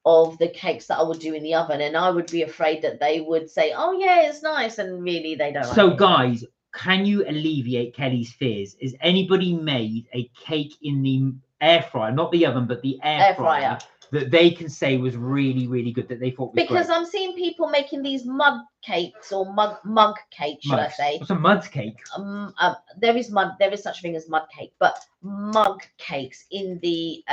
of the cakes that I would do in the oven. And I would be afraid that they would say, oh yeah, it's nice. And really they don't So like it. guys, can you alleviate Kelly's fears? Has anybody made a cake in the air fryer, not the oven, but the air fryer, that they can say was really, really good, that they thought was Because great? I'm seeing people making these mud cakes or mug cakes, should I say? What's a mud cake? There is such a thing as mud cake, but mug cakes in the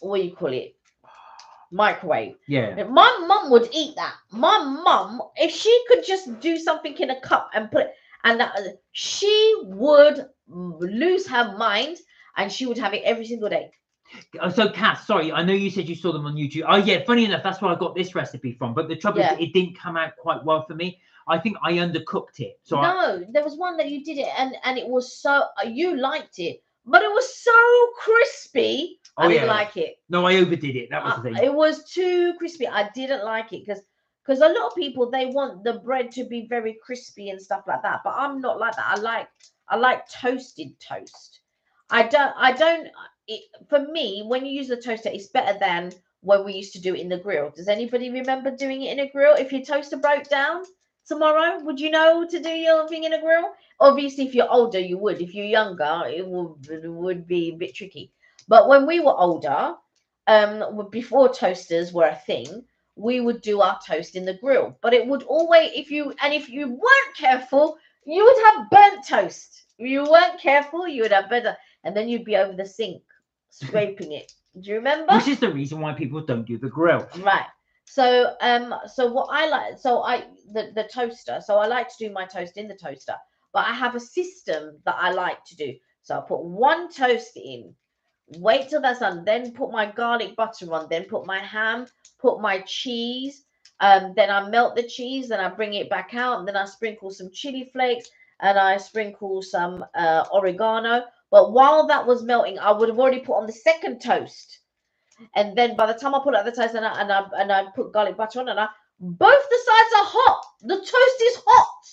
what do you call it? Microwave. Yeah. My mum would eat that. My mum, if she could just do something in a cup and put it, and she would lose her mind, and she would have it every single day. So Cass, sorry, I know you said you saw them on YouTube. Oh yeah, funny enough, that's where I got this recipe from. But the trouble is, it didn't come out quite well for me. I think I undercooked it. So no, there was one that you did it, and it was so you liked it, but it was so crispy. I didn't like it. No, I overdid it. That was the thing. It was too crispy. I didn't like it because a lot of people, they want the bread to be very crispy and stuff like that. But I'm not like that. I like toasted toast. For me, when you use the toaster, it's better than when we used to do it in the grill. Does anybody remember doing it in a grill? If your toaster broke down tomorrow, would you know to do your thing in a grill? Obviously, if you're older, you would. If you're younger, it would be a bit tricky. But when we were older, before toasters were a thing, we would do our toast in the grill. But it would always, if you weren't careful, you would have burnt toast. If you weren't careful, you would have burnt, and then you'd be over the sink scraping it. Do you remember? Which is the reason why people don't do the grill. Right. So what I like, the toaster. So I like to do my toast in the toaster, but I have a system that I like to do. So I put one toast in, wait till that's done, then put my garlic butter on, then put my ham, put my cheese, then I melt the cheese, then I bring it back out, and then I sprinkle some chili flakes, and I sprinkle some oregano. But while that was melting, I would have already put on the second toast. And then by the time I put out the toast and I put garlic butter on, and both the sides are hot. The toast is hot.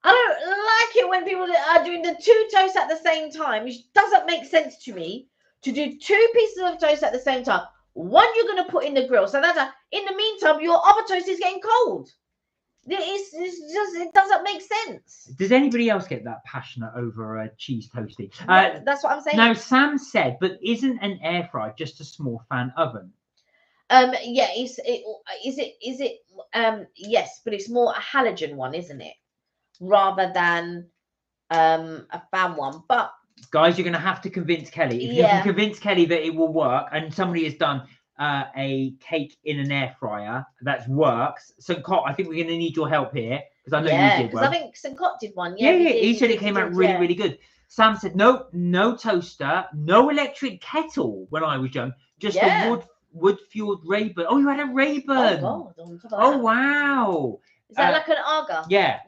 I don't like it when people are doing the two toasts at the same time. It doesn't make sense to me to do two pieces of toast at the same time. One you're going to put in the grill. So that's in the meantime, your other toast is getting cold. It doesn't make sense. Does anybody else get that passionate over a cheese toasty? That's what I'm saying. Now, Sam said, but isn't an air fryer just a small fan oven? Yeah, yes, but it's more a halogen one, isn't it? Rather than a fan one. But guys, you're going to have to convince Kelly. If you can convince Kelly that it will work, and somebody has done a cake in an air fryer that works. St. Cot, I think we're going to need your help here, because I know you did one. Because I think St. Cot did one. Yeah, he said it came out really, really good. Sam said, no toaster, no electric kettle when I was young, just a wood-fueled Rayburn. Oh, you had a Rayburn. Oh, God. Oh, wow. Is that like an Aga? Yeah.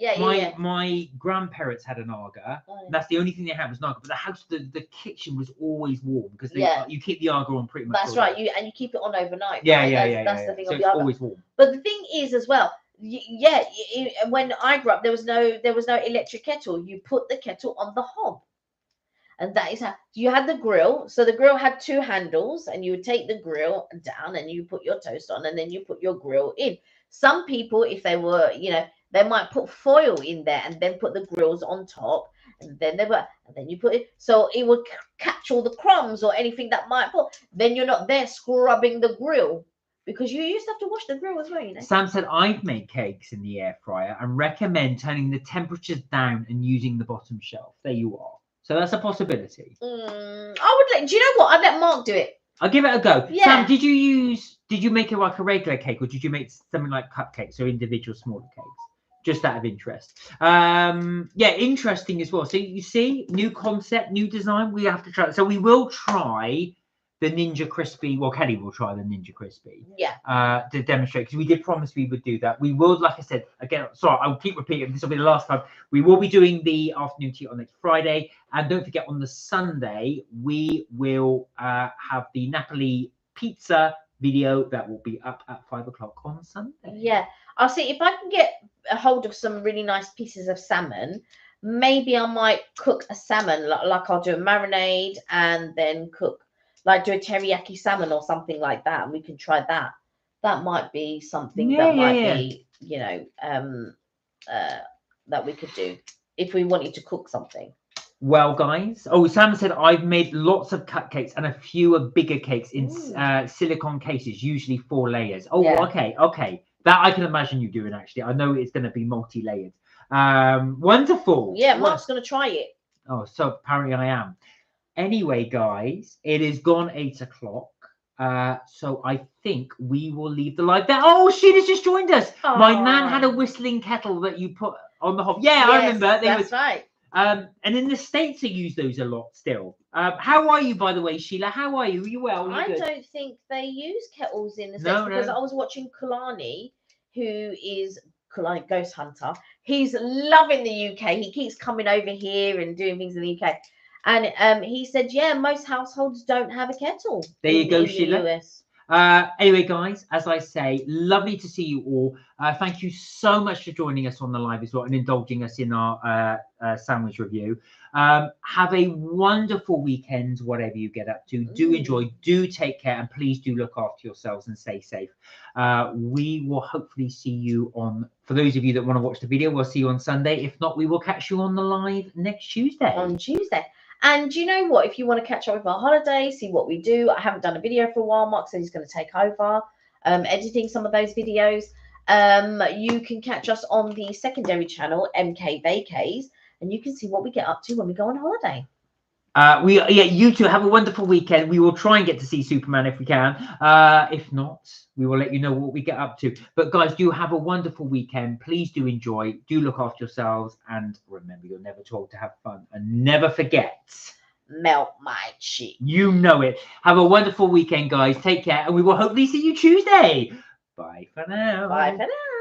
My grandparents had an Aga. Oh, that's the only thing they had was an Aga. But the house, the kitchen was always warm, because you keep the Aga on pretty much. That's right. You keep it on overnight. Yeah, That's the thing so of the Aga. Always warm. But the thing is as well, when I grew up, there was no electric kettle. You put the kettle on the hob. And that is how you had the grill. So the grill had two handles, and you would take the grill down and you put your toast on, and then you put your grill in. Some people, if they were, they might put foil in there and then put the grills on top, and then you put it, so it would catch all the crumbs or anything that might fall. Then you're not there scrubbing the grill, because you used to have to wash the grill as well, Sam said, I've made cakes in the air fryer and recommend turning the temperatures down and using the bottom shelf. There you are. So that's a possibility. Do you know what? I'd let Mark do it. I'll give it a go. Yeah. Sam, did you make it like a regular cake, or did you make something like cupcakes or individual smaller cakes? Just out of interest. Interesting as well. So you see, new concept, new design, we have to try. So we will try the Ninja Crispy. Well, Kelly will try the Ninja Crispy. Yeah. To demonstrate, because we did promise we would do that. We will, like I said, again, sorry, I'll keep repeating, this will be the last time. We will be doing the afternoon tea on next Friday. And don't forget, on the Sunday, we will have the Napoli pizza video that will be up at 5 o'clock on Sunday. Yeah. I'll see if I can get a hold of some really nice pieces of salmon. Maybe I might cook a salmon, like I'll do a marinade and then cook, like do a teriyaki salmon or something like that, and we can try that. That might be something that might be, you know, that we could do if we wanted to cook something. Well, guys, Sam said I've made lots of cupcakes and a few of bigger cakes in silicone cases, usually 4 layers. Oh, yeah. Okay. That I can imagine you doing, actually. I know it's going to be multi-layered. Wonderful. Yeah, Mark's going to try it. Oh, so apparently I am. Anyway, guys, it is gone 8 o'clock. So I think we will leave the live there. Oh, Sheena's just joined us. Oh. My nan had a whistling kettle that you put on the hob. Yeah, yes, I remember. That's right. And in the States, they use those a lot still. How are you, by the way, Sheila? How are you? Are you well? I don't think they use kettles in the States because I was watching Kalani, who is Kalani Ghost Hunter. He's loving the UK. He keeps coming over here and doing things in the UK. And he said, yeah, most households don't have a kettle. There you go, in Sheila. The US. Anyway, guys, as I say, lovely to see you all. Thank you so much for joining us on the live as well and indulging us in our sandwich review. Have a wonderful weekend, whatever you get up to. Do enjoy, do take care, and please do look after yourselves and stay safe. We will hopefully see you on, for those of you that want to watch the video, we'll see you on Sunday. If not, we will catch you on the live next Tuesday. On Tuesday. And you know what? If you want to catch up with our holiday, see what we do. I haven't done a video for a while. Mark said he's going to take over editing some of those videos. You can catch us on the secondary channel, MK Vacays, and you can see what we get up to when we go on holiday. You two have a wonderful weekend. We will try and get to see Superman if we can. If not, we will let you know what we get up to. But guys, do have a wonderful weekend. Please do enjoy. Do look after yourselves. And remember, you're never told to have fun. And never forget, melt my cheek. You know it. Have a wonderful weekend, guys. Take care. And we will hopefully see you Tuesday. Bye for now. Bye for now.